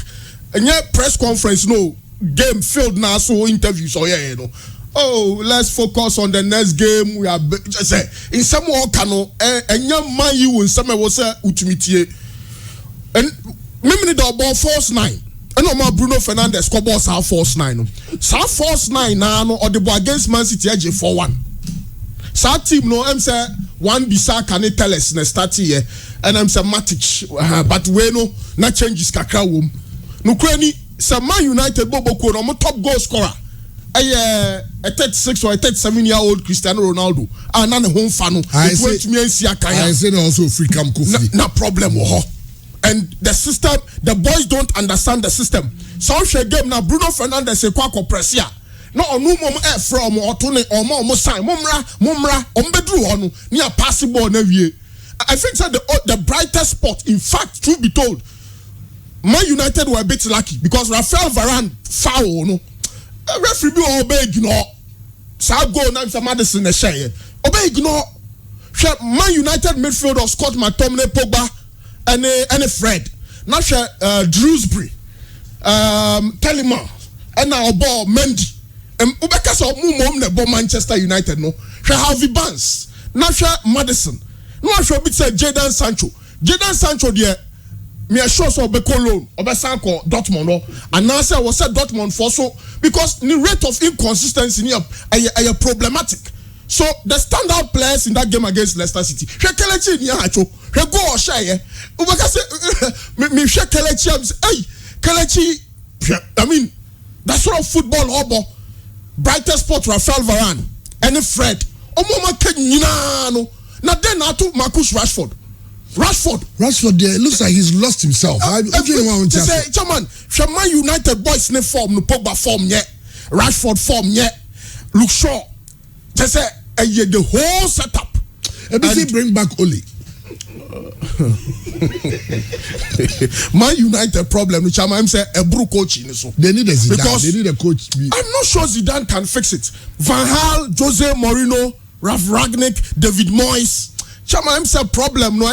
and press conference no game filled now so interviews or yeah you know. Oh, let's focus on the next game. We are just say in some more cano and young man you in some was ultimate and maybe the ball force 9. And no Bruno Fernandes score balls have force 9. So force 9 now or the ball against Man City 4-1. So team no I'm say one bisa can tell us na start here and I'm say Matic but we no na changes kakra wom. No kwani say Man United bobo ko no top goal scorer. A 36 or a 37-year-old Cristiano Ronaldo. And none home fan. I say also free camp coffee. No problem. And the system, the boys don't understand the system. So she game now Bruno Fernandes se kwa kompresia. No mom from or tone or more sign. Mumra, bedru onu. Ni a passing ball na wie. I think that the brightest spot, in fact, truth be told, Man United were a bit lucky because Rafael Varane foul no. Referee be obey ignore. Sa go na Madison na share. Obey ignore. Man United midfielder Scott McTominay, Pogba, and Fred. Now Drewsbury, Telemann, and now ball Mendy. Because of Manchester United, no. Harvey Barnes, now Madison, no Jadon Sancho. Jadon Sancho, dear, me a sure so be Cologne or be Sanko Dortmund, no. And now say was said Dortmund for so because the rate of inconsistency are problematic. So the standout players in that game against Leicester City, Kelechi ni acho, go or share. Me Kelechi, hey, Kelechi. I mean, that sort of football obo. Brighter spot Rafael Varane and Fred. Omoma Kenyano. Now then I took Marcus Rashford. Rashford there, it looks like he's lost himself. Say, Chairman, Man United boys ne form, no Pogba form yet, Rashford form yet, Luke Shaw. Just say the whole setup. And bring back Oli. Man United problem, which I'm saying a brew coach in so. They need a Zidane. Because they need a coach. I'm not sure Zidane can fix it. Van Gaal, Jose Mourinho, Ralf Rangnick, David Moyes. Chama, I'm saying problem. No,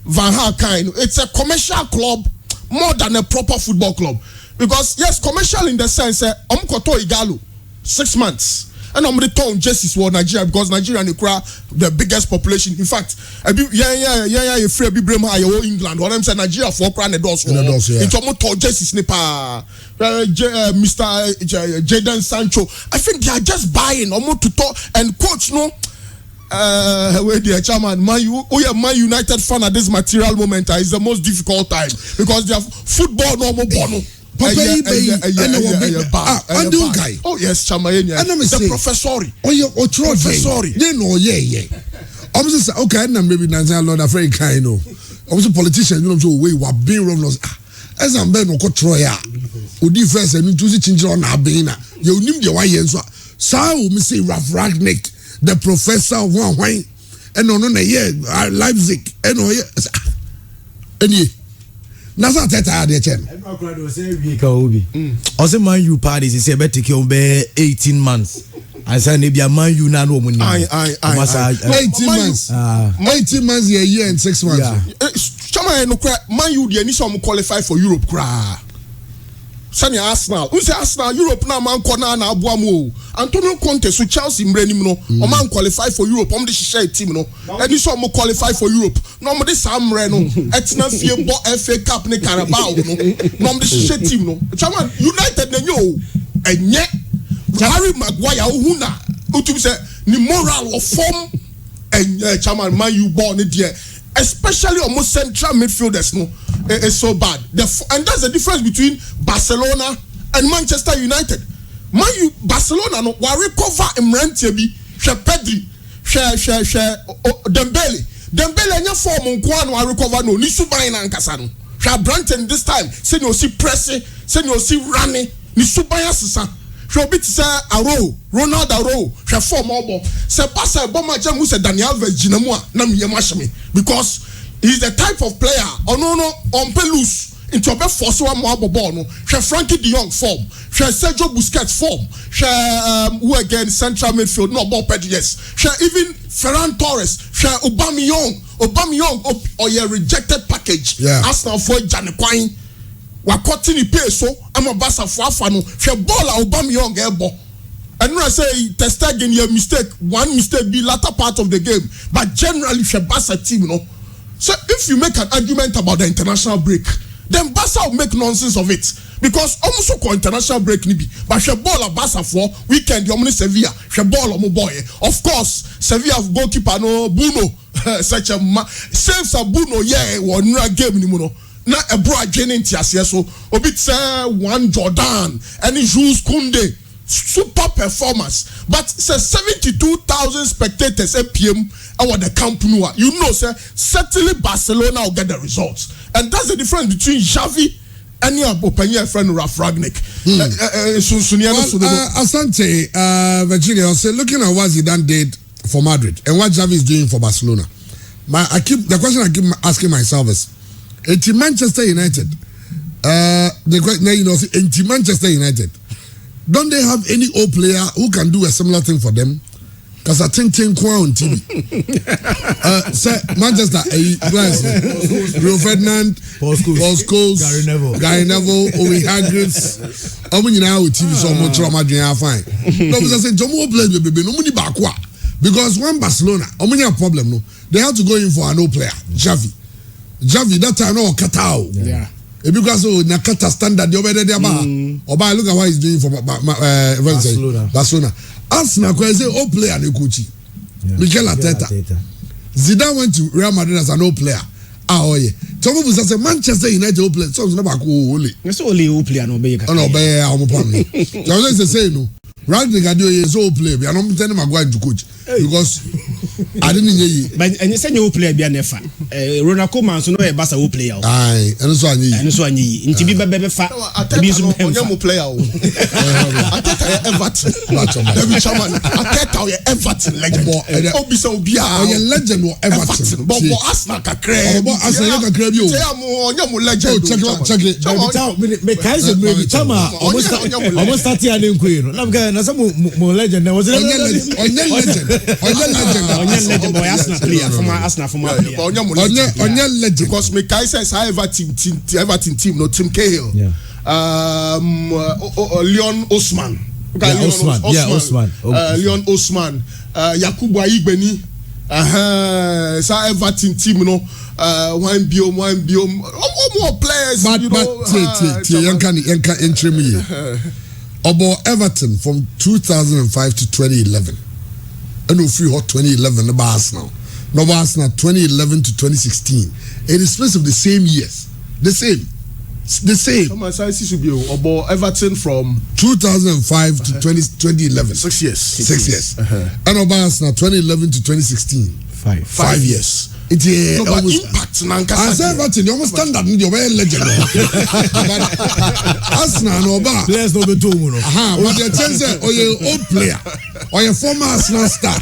Van Gaal kind. It's a commercial club more than a proper football club. Because yes, commercial in the sense, Koto Igalo, 6 months. And I'm the town justice for Nigeria because Nigeria and the biggest population. In fact, you free Brema England. What I'm saying, Nigeria for crown the doors. It's almost town justice nipa. Mr. Jadon Sancho. I think they are just buying almost to talk and coach no. Where the chairman, Man United fan at this material moment is the most difficult time because they have football normal bono. Oh yes, Chairman. The professor. They know, yeah. Obviously, okay, and maybe Nigeria Lord Africa kind of. Obviously, politicians, you know, so we were being wrong. As I'm being no Troya, who defense and to change on Abena. You need your way, so we say Ralf Rangnick, the professor of one wine, and on a year, Leipzig, and oh, yes. Nasa teta de chen. Also Man U parties is about to kill 18 months. I say maybe a Man U na no money. 18 months. 18 months a year and 6 months. Chama no cry Man U dey ni some qualify for Europe cry. Sani Arsenal. Who say Arsenal Europe na man corner na aboamu. Antonio Conte so Chelsea mrenim no. O man qualify for Europe. Om dey share team no. Any some qualify for Europe. No mo dey samre no. Etina fie bo FA Cup ne Carabao no. No mo dey share team no. Chama United na yo. Enye Harry Maguire who na. Utum say ni moral of form enye chama Man U ball ne there. Especially almost central midfielders no. It's so bad. And that's the difference between Barcelona and Manchester United. Barcelona no wa recover Mrentie bi, Pedri, Dembele anya form nko no wa recover no, ni suban na nkasa no. Branton this time, say you see pressing, say you see running, ni suban asesa. Obi ti say Ronaldo Aro, form obo. Say pass a bomber jam who say Daniel Alves jinamu a na me yemashame because he's the type of player on pelus into a force one more ball no. Frankie De Jong form, Sergio Busquets form, who again central midfield no ball ped yes. Even Ferran Torres, Aubameyang or your rejected package. Yeah. Arsenal for Janequine. Wakotini pay so I'm a bassa for afano. Ball Aubameyang elbow. And when I say test again your mistake, one mistake be latter part of the game, but generally Barca team no. So if you make an argument about the international break, then Barca will make nonsense of it. Because almost so international break nibi. But she ball a Barca for weekend, you Sevilla, she ball a boy. Of course, Sevilla goalkeeper no Bruno, such a saves a Bruno, yeah, one game ni muno. Na a bro joining tiasia so obit say one Jordan and Jules Koundé. Super performance, but say 72,000 spectators APM our the Camp Nou. You know, sir, certainly Barcelona will get the results, and that's the difference between Xavi and your opinion friend Ralf Rangnick. Asante, Virginia, say looking at what Zidane did for Madrid and what Xavi is doing for Barcelona. The question I keep asking myself is, into Manchester United, into Manchester United. Don't they have any old player who can do a similar thing for them? Kasa tintin kwa on TV. Say Manchester players Rio Ferdinand, Paul Scholes, Gary Neville, Owen Hargreaves. Omo nyina o TV so mo tro ma dwen afan. No be say Jomo players bebe no mo ni ba kwa because when Barcelona omo nya problem no they have to go in for an old player Xavi that time no Katao. Yeah. Because na Kata standard the obede there ba. Oba look at what he's doing for Barcelona. Arsenal can say old player and coach. Mikel Arteta. Zidane went to Real Madrid as an old player. Oh yeah. Some people say Manchester United old player. Some never go only. It's only old player no be. Oh no, be I'm probably. So say no. Ragnick Adio is old player. I don't tell him I'm going to coach because I didn't hear you. But and you say old player be nefa. Ronald Koeman so no e Barca old player. Aye, and so anyi. And so anyi. Nti bi be fa. Bi so onye player o. Ateta Everton. David Chairman. Ateta Everton legend. Obi so obi a. Oye legend o Everton. But Arsenal kakra. But Arsenal kakra bi o. Say am onye mo legend. Check it. Me kai se me chama almost start here na nkoyi no. Na say mo legend na was legend boy Arsenal player former player onye legend because me kai say Everton team no Tim Cahill Leon Osman Leon Osman Yakubu Aigbeni sa Everton team no one biom more players but yanka entry me about Everton from 2005 to 2011. And we free hot 2011 the Arsenal. No Arsenal 2011 to 2016. In the space of the same years. The same. Some size should be about Everton from 2005 to 2011. 6 years. 6 years. And about Arsenal 2011 to 2016. 5 years. It's no, but impact I say Everton, you almost stand up in your legend. Arsenal no ba. Players no be too no. But the chance or your old player or your former Arsenal star.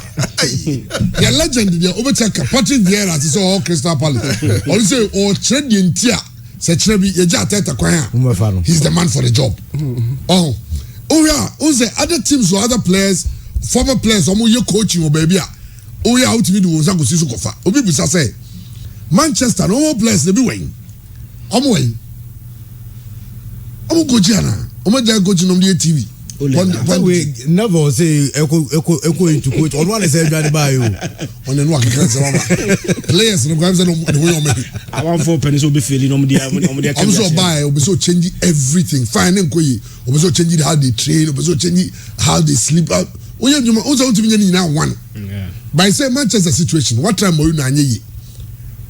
Your legend the overcheck Patrick Vieira is all Crystal Palace. Or say or trade the entire say Trebi Eja Teta Kwaya. He's the man for the job. Oh yeah, who's the other teams or other players, former players, or you coaching or baby. Oh yeah, out to be the ones go see so kofa. Obi bisa say Manchester no more players they be win. Omo win. Omo coach ana. Omo dey coach no dey TV. We never say echo into coach. On one say everybody buy you. On the no can say mama. Players no go say no the way on me. I want 4 pennies will be feeling on the I'm so buy obi so change everything. Fine nko yi. Obi so change how they train, obi so change how they sleep. Oye juma o so to be na one. By say Manchester situation, what try Mourinho anye?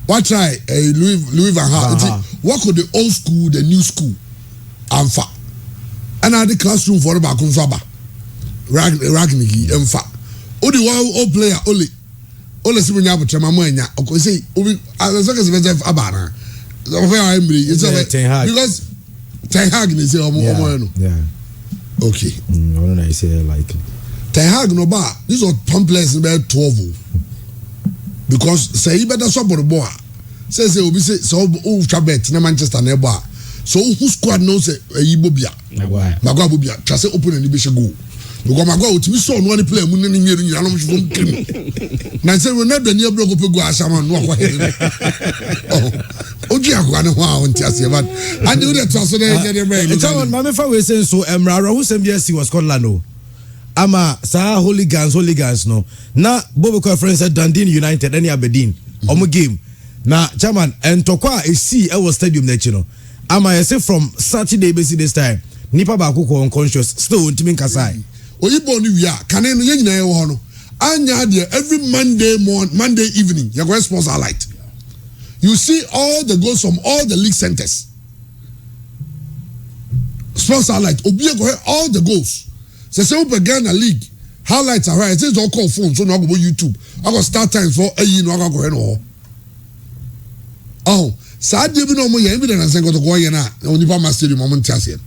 What try Louis van Gaal? What could the old school, the new school, amfa? And at the classroom for the back on Saba, Ragnick, amfa. Odi wa old player only see when you have a tremamanya. Okay, say as long as it's abana. Because Ten Hag is say yeah. Okay. I say like. Ten Hag no ba. These are pamphlets about 12. Because say better support the boy. Say obi say so who trabet na Manchester na boy. So who squad no say Ibobia. Magwa Bobia. Trust open and be go. Because Magwa ultimi so no any player mu na ni miru na no from cream. Na say we na do ni ebro go pegu asama no akwa here. Oh. Oji akwa ne ho a on tiase but and you dey trust na e dey break. It's on mama fa we say so Emra who sem BSC was Scotland no. Ama sa hooligans no na Bobo conference at Dundee United any Aberdeen omo game na chairman entokwa e see e was stadium na chi no ama I say from Saturday basi this time nipa ba ko unconscious still ontimi nkasai oyibo ni wia kane no nyina e wo no anya de every Monday evening you go sponsor light you see all the goals from all the league centers sponsor light obi go all the goals. Say we Ghana league highlights are right. It is all call phone so no go YouTube. I go start times for no go no. Oh, Saturday we no more evidence and go to go na on the stadium moment here.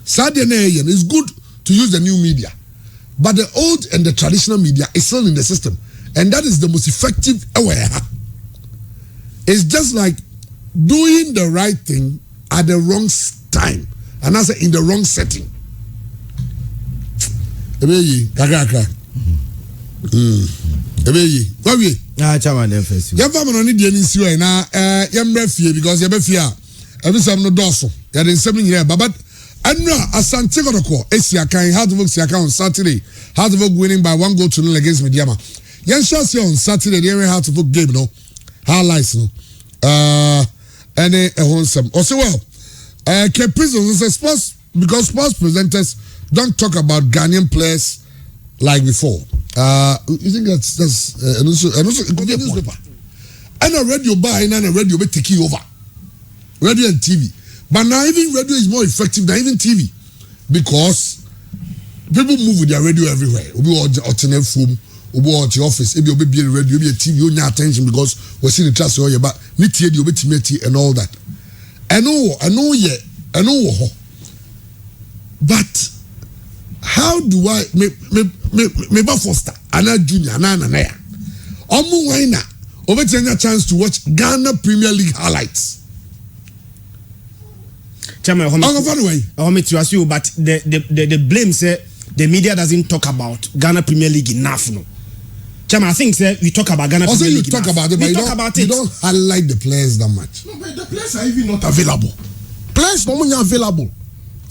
Saturday na it's good to use the new media. But the old and the traditional media is still in the system. And that is the most effective aware. It's just like doing the right thing at the wrong time. And I say in the wrong setting. Ebeyi, what we? Chairman dem first. Your family no need the NCO na yemre fie because yebe fie a every some no doso. Ya den 7 year but Anra Asante Kodoko Esiakan Hard Work Siakan on Saturday. Hard Work winning by 1-0 against Mediama. Yan shots on Saturday they Hard Work game no. Highlights no. Any wholesome. Also well. Caprices sports because sports presenters don't talk about Ghanaian players like before. You think that's and also it could be a newspaper. And a radio buy and a radio be taking over. Radio and TV. But now even radio is more effective than even TV. Because people move with their radio everywhere. Obi alternate phone, obi at the office, obi be radio, obi TV, you need attention because we see the trust here, but need to obi timeti and all that. I know, but how do I me foster Anna Junior Nana Naya? Omu waina over a chance to watch Ghana Premier League highlights. Chairman, I want to ask you, but the blame say the media doesn't talk about Ghana Premier League enough. No, Chairman, I think say we talk about Ghana also Premier you League. Talk enough. About it, but you don't highlight the players that much. No, but the players are even not available. Players normally available.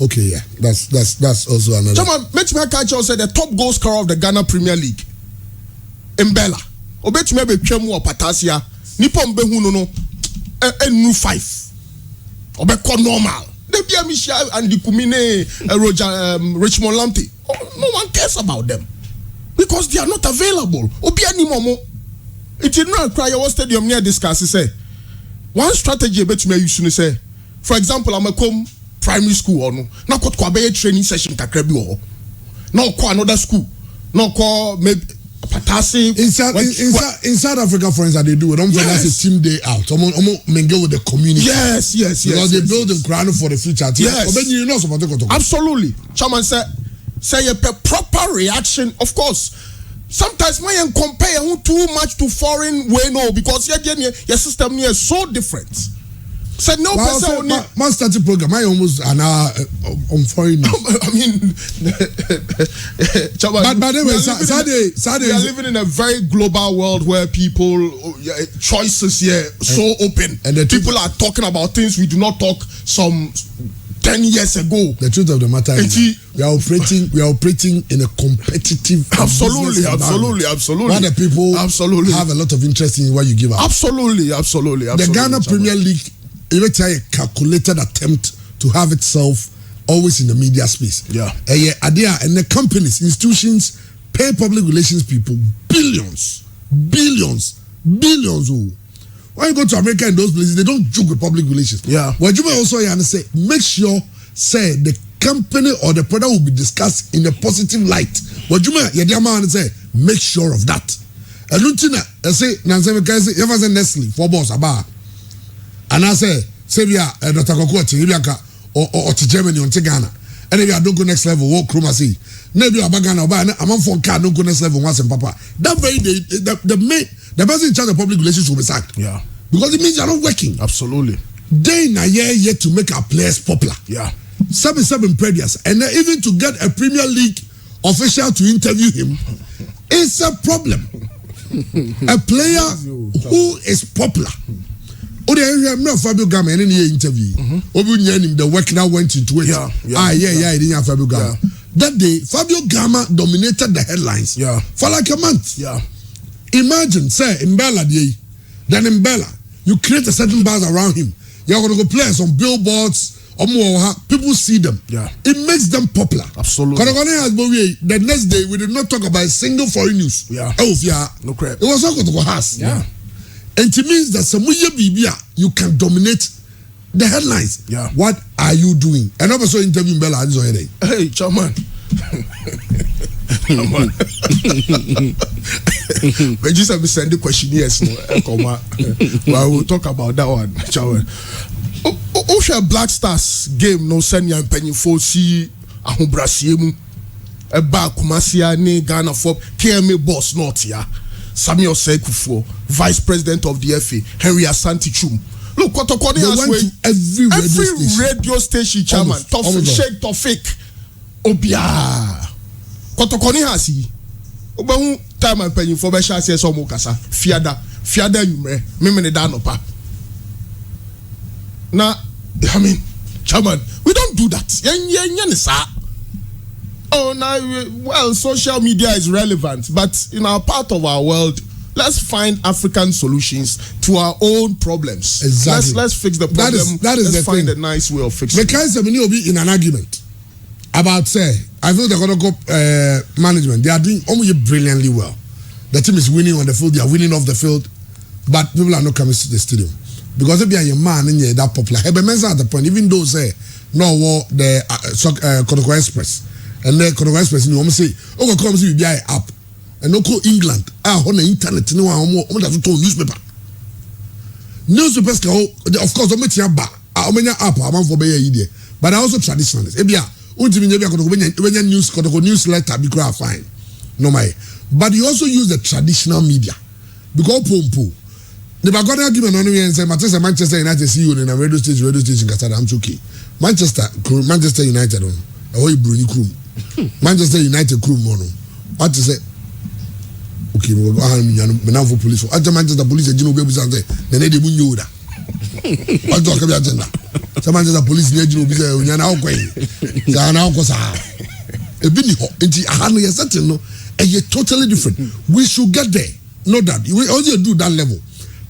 Okay, yeah, that's also another. Chairman, make me catch you say the top goal scorer of the Ghana Premier League, Mbella. Obet me be twemu or Patasia. Nipo mbehu no enu 5. Obeko normal. They be a Michel and the Kumine, Roger, Richmond Lamptey. No one cares about them because they are not available. Obi ani momo. It is not cry. Your stadium near discuss. Say one strategy bet me use to say. For example, I'm a come primary school or no. Now got kwabe training session kakrebi or. Now call another school. Now call maybe. Patasi in South Africa, for instance, they do it. Don't forget that's a team day out. Mingle with the community. Yes. Because they build the ground for the future. Yes. But you know absolutely. Chairman say a proper reaction. Of course, sometimes when compare too much to foreign way no because your system here is so different. Said no person. My starting program. I almost an hour on foreign. I mean, but anyway, Saturday we are living in a very global world where people choices here so open, and the people are talking about things we do not talk some 10 years ago. The truth of the matter is we are operating in a competitive. Absolutely. Where the people have a lot of interest in what you give out. Absolutely. The Ghana Premier League. It's a calculated attempt to have itself always in the media space. Yeah. And the companies, institutions pay public relations people billions. Oh. When you go to America and those places, they don't joke with public relations. Yeah. What you may also say, make sure say the company or the product will be discussed in a positive light. What you may say, make sure of that. And Lutina, I say, you ever say Nestle for boss about. And I say Dr. Kokoti, or to Germany or to Ghana. And if you don't go next level, walk Kruma see. Maybe you are Bagana, I'm on for car, don't go next level once and papa. That very day, the person in charge of public relations will be sacked. Yeah. Because it means you're not working. Absolutely. Day in a year yet to make our players popular. Yeah. 7 previous. And then even to get a Premier League official to interview him, it's a problem. A player who is popular. Fabio Gama in any interview. The work now went into it. He didn't have Fabio Gama. That day, Fabio Gama dominated the headlines for like a month. Imagine, say, Mbella, then Mbella, you create a certain buzz around him. You're going to go play on billboards, people see them. It makes them popular. Absolutely. The next day, we did not talk about a single foreign news. No crap. It was all going to go house. And it means that some you can dominate the headlines. What are you doing? And also interviewing Bella. Hey, Chairman. But just have to send the questionnaires. I will talk about that one, Chairman. Osha Black Stars game no send you penny for see Ahubrasiemu. A back Kumasia ne Ghana for KMA boss not here. Samuel Sekufo, Vice President of the FA, Henry Asante Chum. Look, Kotokoni has every radio station, Chairman. Sheikh Tofik Obia. Kotokoni has he. time and paying for Besha says Omo Kasa, Fiada, you may, Mimini Danopa. Now, I mean, Chairman, we don't do that. Oh, now, well, social media is relevant, but in our part of our world, let's find African solutions to our own problems. Exactly. Let's fix the problem. That is let's the find thing. a nice way of fixing it. Because will be in an argument about I feel the Kodoko management, they are doing almost brilliantly well. The team is winning on the field, they are winning off the field, but people are not coming to the stadium. Because if you are a man and you're that popular, at the point, even though say no the Kodoko Express and the Kodoko Express, you almost say, oh, come see you app. And no England, on the internet, no one newspaper. Newspapers, of course, I'm a app, I'm for idea, but also traditionalists. Newsletter, be fine. No, but you also use the traditional media because Pompo. The background argument on me and say Manchester United CEO in a radio station, I'm okay. Manchester United on a Bruni crew. Manchester United crew mono. What to say? Okay, we go now for police. After Manchester police, you know, baby, say then they win you. What talk about agenda? Some Manchester police, you know, say now going. Say now go sa. A bit hot. It's a hundred years certain no. And you're totally different. We should get there. Not that we also do that level,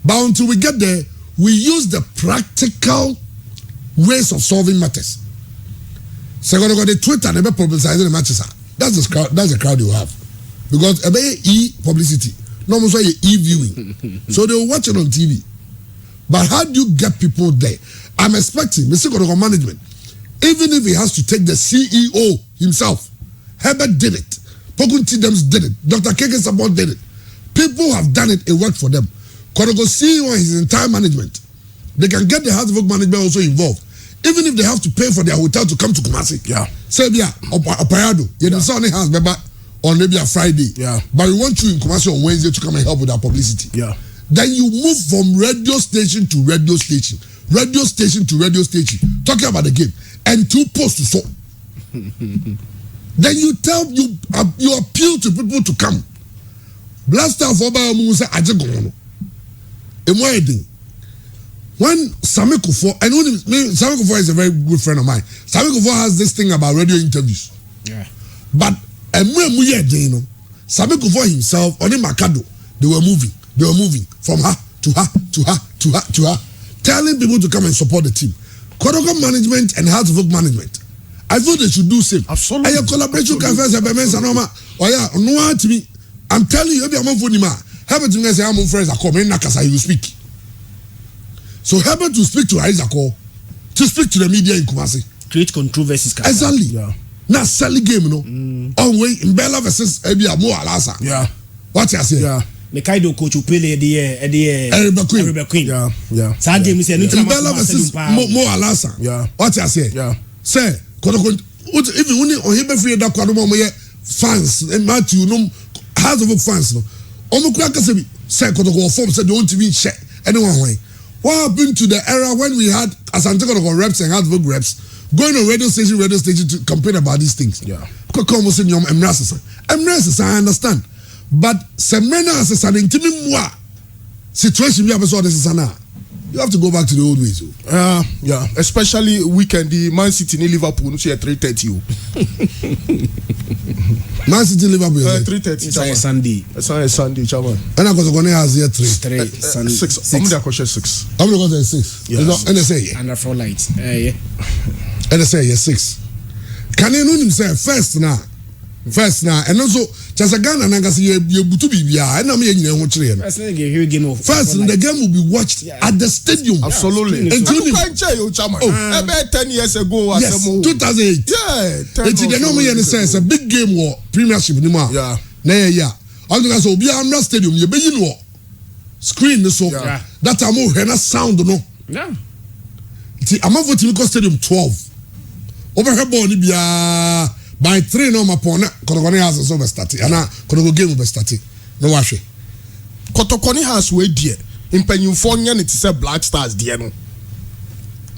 but until we get there, we use the practical ways of solving matters. So when I got the Twitter, never publicizing the matches. That's the crowd you have. Because a e-publicity, no more say e-viewing. So they will watch it on TV. But how do you get people there? I'm expecting Mr. Kodoko management, even if he has to take the CEO himself. Herbert did it. Pokunti Dems did it. Dr. Keke Support did it. People have done it. It worked for them. Kodoko CEO and his entire management, they can get the house of work management also involved. Even if they have to pay for their hotel to come to Kumasi. Yeah. Serbia, Opayado, you know, Sunday house, on maybe a Friday. Yeah. But we want you in Kumasi on Wednesday to come and help with our publicity. Yeah. Then you move from radio station to radio station, radio station to radio station, talking about the game, and 2 posts to so. Then you appeal to people to come. Blast out for Bayamu say Ajagono. When Sami Kufo, and Sami Kufo is a very good friend of mine. Sami Kufo has this thing about radio interviews. Yeah. But Sami Kufo himself, on Makado, they were moving from her to her to her to her to her, telling people to come and support the team. Kodoko management and House of Work management, I thought they should do same. Absolutely. And your collaboration can first have a to me. I'm telling you, I'm for Nima. Herbert to say I'm on friends. I come in Nakasa, you speak. So Herbert to speak to Isaac, to speak to the media in Kumasi, create controversies. Exactly. Yeah. Now sell the game, no. On way in Bella versus Ebia Mo Alasa. Yeah. What you say? Yeah. Mekaido coach who play the Eriba Queen. Yeah. Yeah. Saturday me say no. Bella versus Mo Alasa. Yeah. What you say? Yeah. Say, even when on him free that kwado mo fans and Matthew no House of Work fans no. Omo kura kase bi say Kodoko form say they want to be share anyone way. What happened to the era when we had Asante Kodoko reps and House of Work reps going on radio station to complain about these things? Yeah. Because I understand. But Semena as an intimate situation we have saw this is now. You have to go back to the old ways. Yeah. Especially weekend, the Man City in Liverpool, which is 3:30. Man City in Liverpool. 3:30. It's a Sunday. It's a Sunday, Chairman. And I got to has here 3. 6. I'm going to 6. I'm going to 6. Yeah. And they say under 4 lights. Yeah. And they say 6. Can you know him say first now, and also just Ghana and I say you butu bibia and I'm here in first the game will be watched at the stadium. Absolutely. Including 10 years ago. Yes, 2008. Yeah. It's a big game war Premiership anymore. Yeah. Yeah. I'm going to say be stadium you be screen so that I'm more sound no. Yeah. I'm over to stadium 12. Over her body be by 3 no mapona Kotokoni has over started and Kotoko game over started no wash Kotokoni has we dear in Penyufonia it is a Black Stars dear no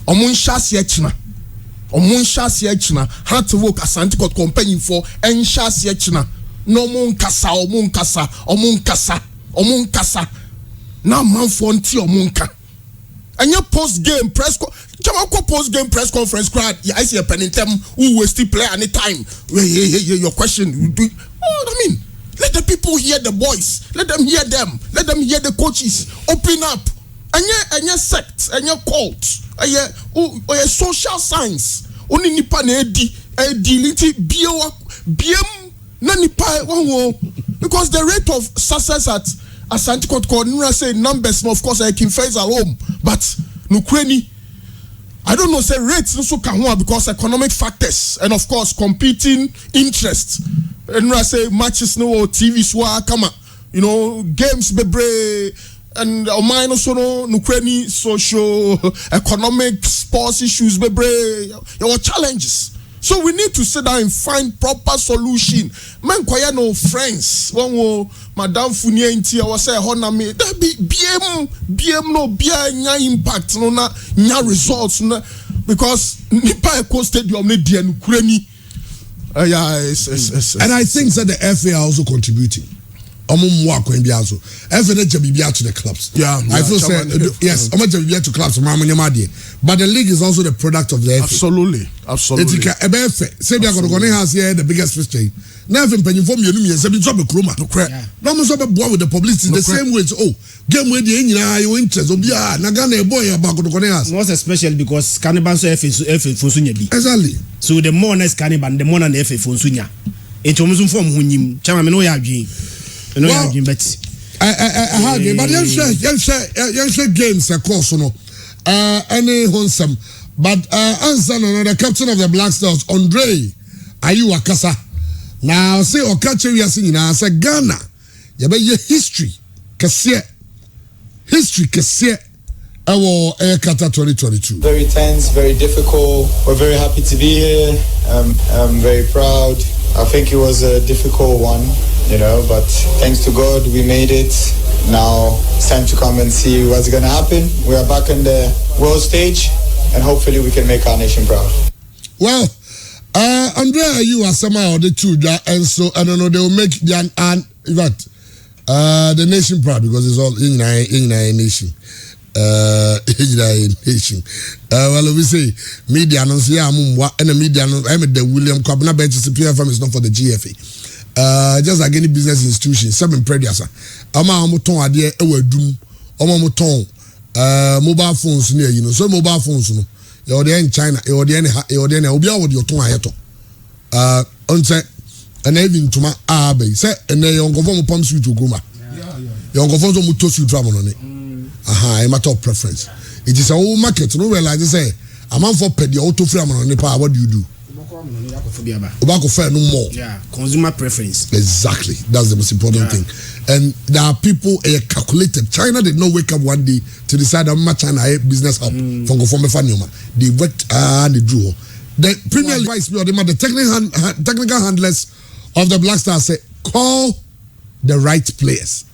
omun shasi echna had to work Asante Kot company for and shasi echna no munkasa na manfo nti omunka anya post game press conference crowd I see a penintem who waste play any time your question I mean let the people hear the voice, let them hear the coaches open up anya sect anya cult anya social science oni nipa na edi liti biem na nipa wo because the rate of success at Asante Kotoko say numbers of course I can face alone but nukreni I don't know say rates also can because economic factors and of course competing interests and say matches no TV swa kama you know games bebre and mine also no nukreni social economic sports issues bebre your challenges. So we need to sit down and find proper solution. Man kwaya no friends. One wo Madam Funia inti I was say honami that be BM no bia nya impact no na nya results na because nipa Eco Stadium ne dia nukureni. And I think that the FA are also contributing. FA to the clubs. I feel yes, to clubs. But the league is also the product of the FA. Absolutely. Say they are going to have here the biggest mistake. Never when you form your new years, with the publicity the same way. Oh, game with the you interest. Most especially because Cannibal FA Fonsunya. Exactly. So the more next Cannibal, the more than FA Fonsunya. It's almost from Hunim. Chama no yagi. Well, I had but you games of course no any wholesome but answer the captain of the Black Stars Andre Ayew Akasa now say o catch we are saying now say Ghana you be history kese our Qatar 2022 very tense, very difficult. We're very happy to be here. I'm very proud. I think it was a difficult one, you know, but thanks to God we made it. Now it's time to come and see what's going to happen. We are back on the world stage and hopefully we can make our nation proud. Well, Andrea, you are somehow the two and so I don't know they will make the nation proud because it's all in a nation. Well, we say media and the media the William Kwabena bench PFM is not for the GFA. Just like any business institution, seven predators. Amamuton adie ewadum, amamuton mobile phones near you know. So mobile phones no. You're there in China, you're there Obia with your ton aheto. Onse and even to my abe. Say and then you go pumps you to Guma. You go for some toast you travel on it. A matter of preference. It is a whole market. No realize say a man for pet the auto frame on the power. What do you do? Obako fair no more. Yeah, consumer preference. Exactly. That's the most important thing. And there are people calculated. China did not wake up one day to decide how much China business up from Gofome. They worked and they drew. The Premier League vice the technical handlers of the Black Stars say call the right players.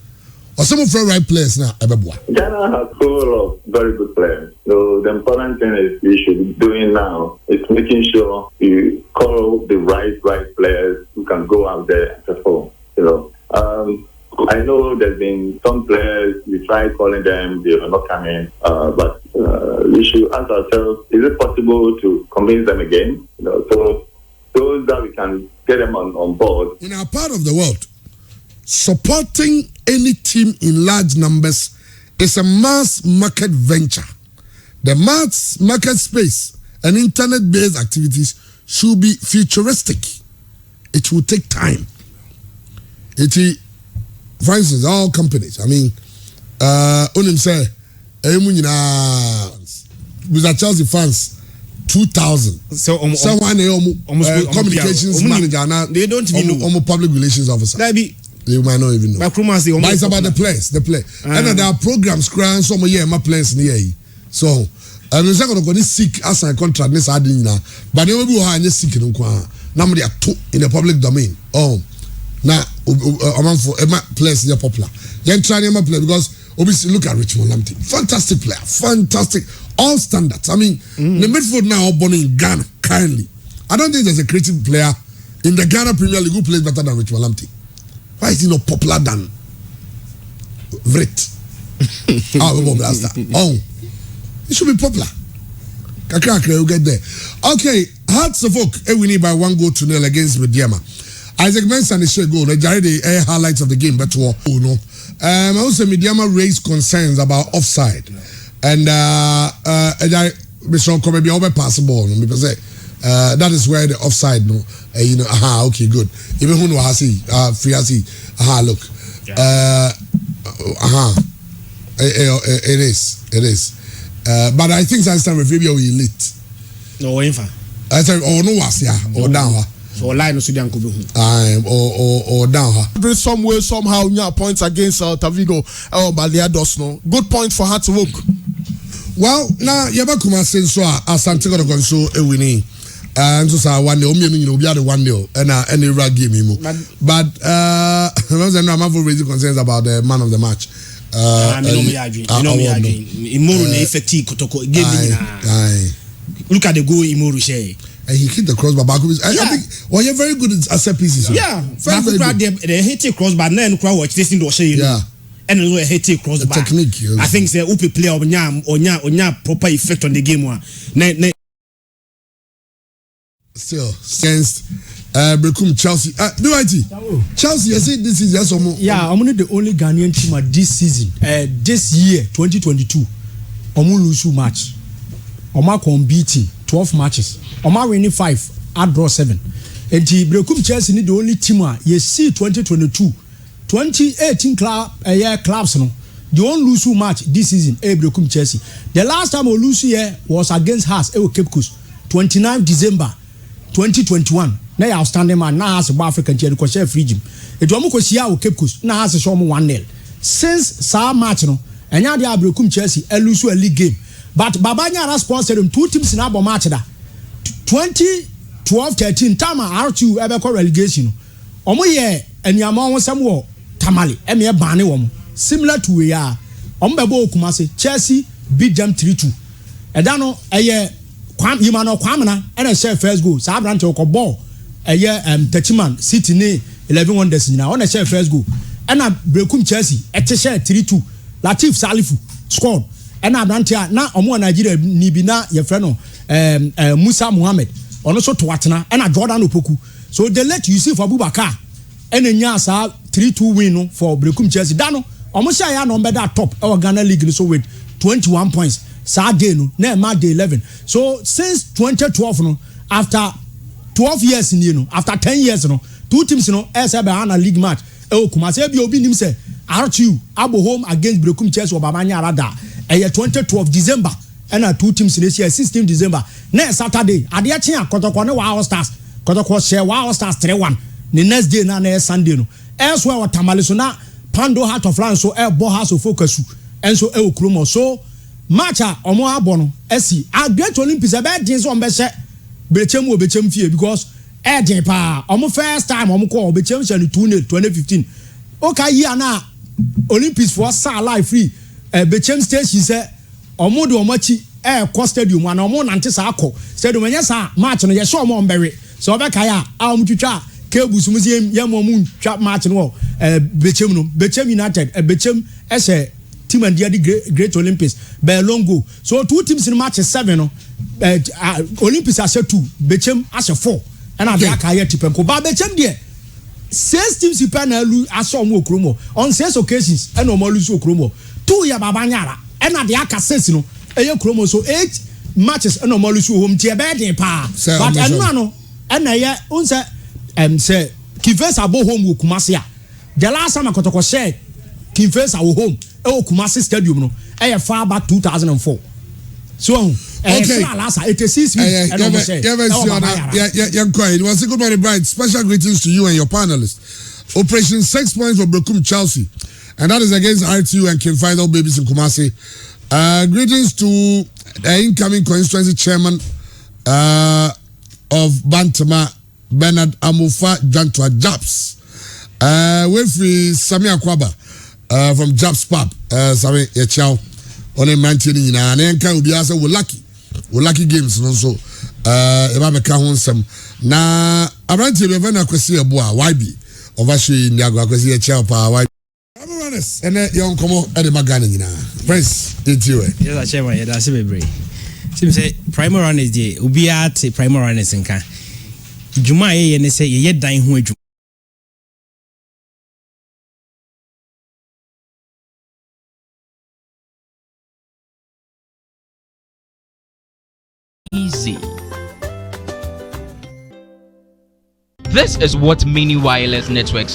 Or some of the right players now, Ghana has full of very good players. So the important thing is we should be doing now is making sure you call the right players who can go out there and perform. You know, I know there's been some players we tried calling them, they are not coming. But we should ask ourselves: is it possible to convince them again? You know, so that we can get them on board. In our part of the world, supporting any team in large numbers is a mass market venture. The mass market space and internet-based activities should be futuristic. It will take time. For instance, all companies. I mean, Unim say, with Chelsea fans, 2,000. So, communications manager, they don't even know. Public relations officer. You might not even know. But it's about the players, And there are programs crying some year my players near you. So I'm not going to seek as a contract this adding now. But they will be sick in number in the public domain. Oh now among for players they are popular. You're trying to play because obviously look at Richmond Lamptey. Fantastic player, fantastic, all standards. I mean the midfield now born in Ghana currently. I don't think there's a creative player in the Ghana Premier League who plays better than Richmond Lamptey. Why is he not popular than Vrit? Blaster. Oh, he should be popular. Kakra, will get there. Okay, Hearts of Oak, winning by 1-0 against Mediama. Isaac Mensah is a goal. The highlights of the game, but also Mediama raised concerns about offside, and Mr. Kobe be over pass the ball. That is where the offside, okay, good. Even who know free look, it is. But I think that's time review we elite. No, in fact. I said, no was or down. So line no Sudan could be. Or down. Some way, somehow, points against Tavigo. Baliados, good point for Hearts of Oak. Well, now Yabakuma says so. Asante got to so a winning. And so 1-0, be at 1-0, and any rag game. But I'm having raising concerns about the man of the match. Look at the goal Imoru share. And he hit the crossbar back. I think you're very good at set pieces. Yeah, very good. They hit the crossbar, then crowd watch this in the share. Yeah. And a hit the crossbar. Technique. I think say Upi player onya proper effect on the game one. Still against Brekum Chelsea. Chelsea, I say this is just some. Yeah, I'm only the only Ghanaian team at this season. This year, 2022, Omu lose match. Oma unbeaten 12 matches. Oma winning 5, I draw 7. And the Brekum Chelsea need the only team you see 2022, 2018 clubs no. They won't lose match this season. Brekum Chelsea. The last time we lose here was against Haas. Cape Coast, 29 December 2021. Now outstanding man. Now has a African chair because share free gym. It will go see Cape Coast. Now has a show 1-0. Since Sa match no, and now they are Brekum Chelsea. Lose a league game. But Babanya sponsored them 2 teams in Abo match da 2012-13 time R2 ever call relegation. Omo ye enyama won samwo tamale eme bane wom similar to we are ombebo Kumasi Chelsea beat them 3-2. Eda no eye kwam yima no kwamna and share first goal. Sa branch ko ball eye Techiman City ne 11 wonders nyina on share first goal. And Brekum Chelsea share 3-2. Latif Salifu scored. And Abrantia na omo Nigeria ni bi na ye frɛ no Musa Muhammad ono so to atena and Jordan Opoku. So they let you see for Abubakar and enya sa 3-2 win no for Brekum Chelsea. Dano omo sha ya no better top our Ghana League so with 21 points. Sa day no na ma day 11. So since 2012 no after 12 years after 10 years 2 teams SB Ghana League match Kumasi bi obi nim say R2 abo home against Brekum Chelsea or Babanya Rada. 2012 December and 2 teams this year 16 December next Saturday adia chia kotoko ne Wow Stars kotoko share Wow Stars 3-1 the next day na Sunday no elsewhere what tamale so na Pando Heart of Lions so bo house of focus and so okromo so match omo abo no esi a great Olympics e be din so on be she bechem fie because din pa omo first time omo call bechem she 2015 okay year na Olympics for sa live free Bechem station say omo de omachi cost stadium and omo nante sa akọ stadium enya sa match no ye show omo mbere so obeka ya omo twitwa cables museum ye mo mu twa match no Bechem United Bechem ese team and the great Olympics by long go so 2 teams in match 7 no Olympics as 2 Bechem as 4 and aka ya tipenko ba Bechem there 6 teams panel as omo okromo on 6 occasions and omo lose okromo 2 ya Babanyara and at the Aka no eye kromo so 8 matches and no molusu home tie be pa but enu no and eye unse say Kifesa abo home wo Kumasi a the last time akotoko share Kifesa wo home e Kumasi stadium no eye far back 2004 so okay last 86 weeks and no share it was a good morning bright special greetings to you and your panelists. Operation 6 points for Brekum Chelsea. And that is against R2 and King Final Babies in Kumasi. Greetings to the incoming constituency chairman of Bantama, Bernard Amufa Jantwa Japs. With Sami Akwaba from Japs Pub. Sami Echao. On a maintaining and then can be also lucky games. So, Ebame Kahon some. Na Abranti Bevana Kwesi Abua, YB. Ovashwe Ndiago akwesi ye chair pa Primal Runners ene yon komo e de magana nyina. Prince etiwe. Yes, I share my head. I see bebre. Sim say Primal Runners dey obi ate Primal Runners nka. Juma ye ne say ye dan ho adwuma. Easy. This is what Mini Wireless Networks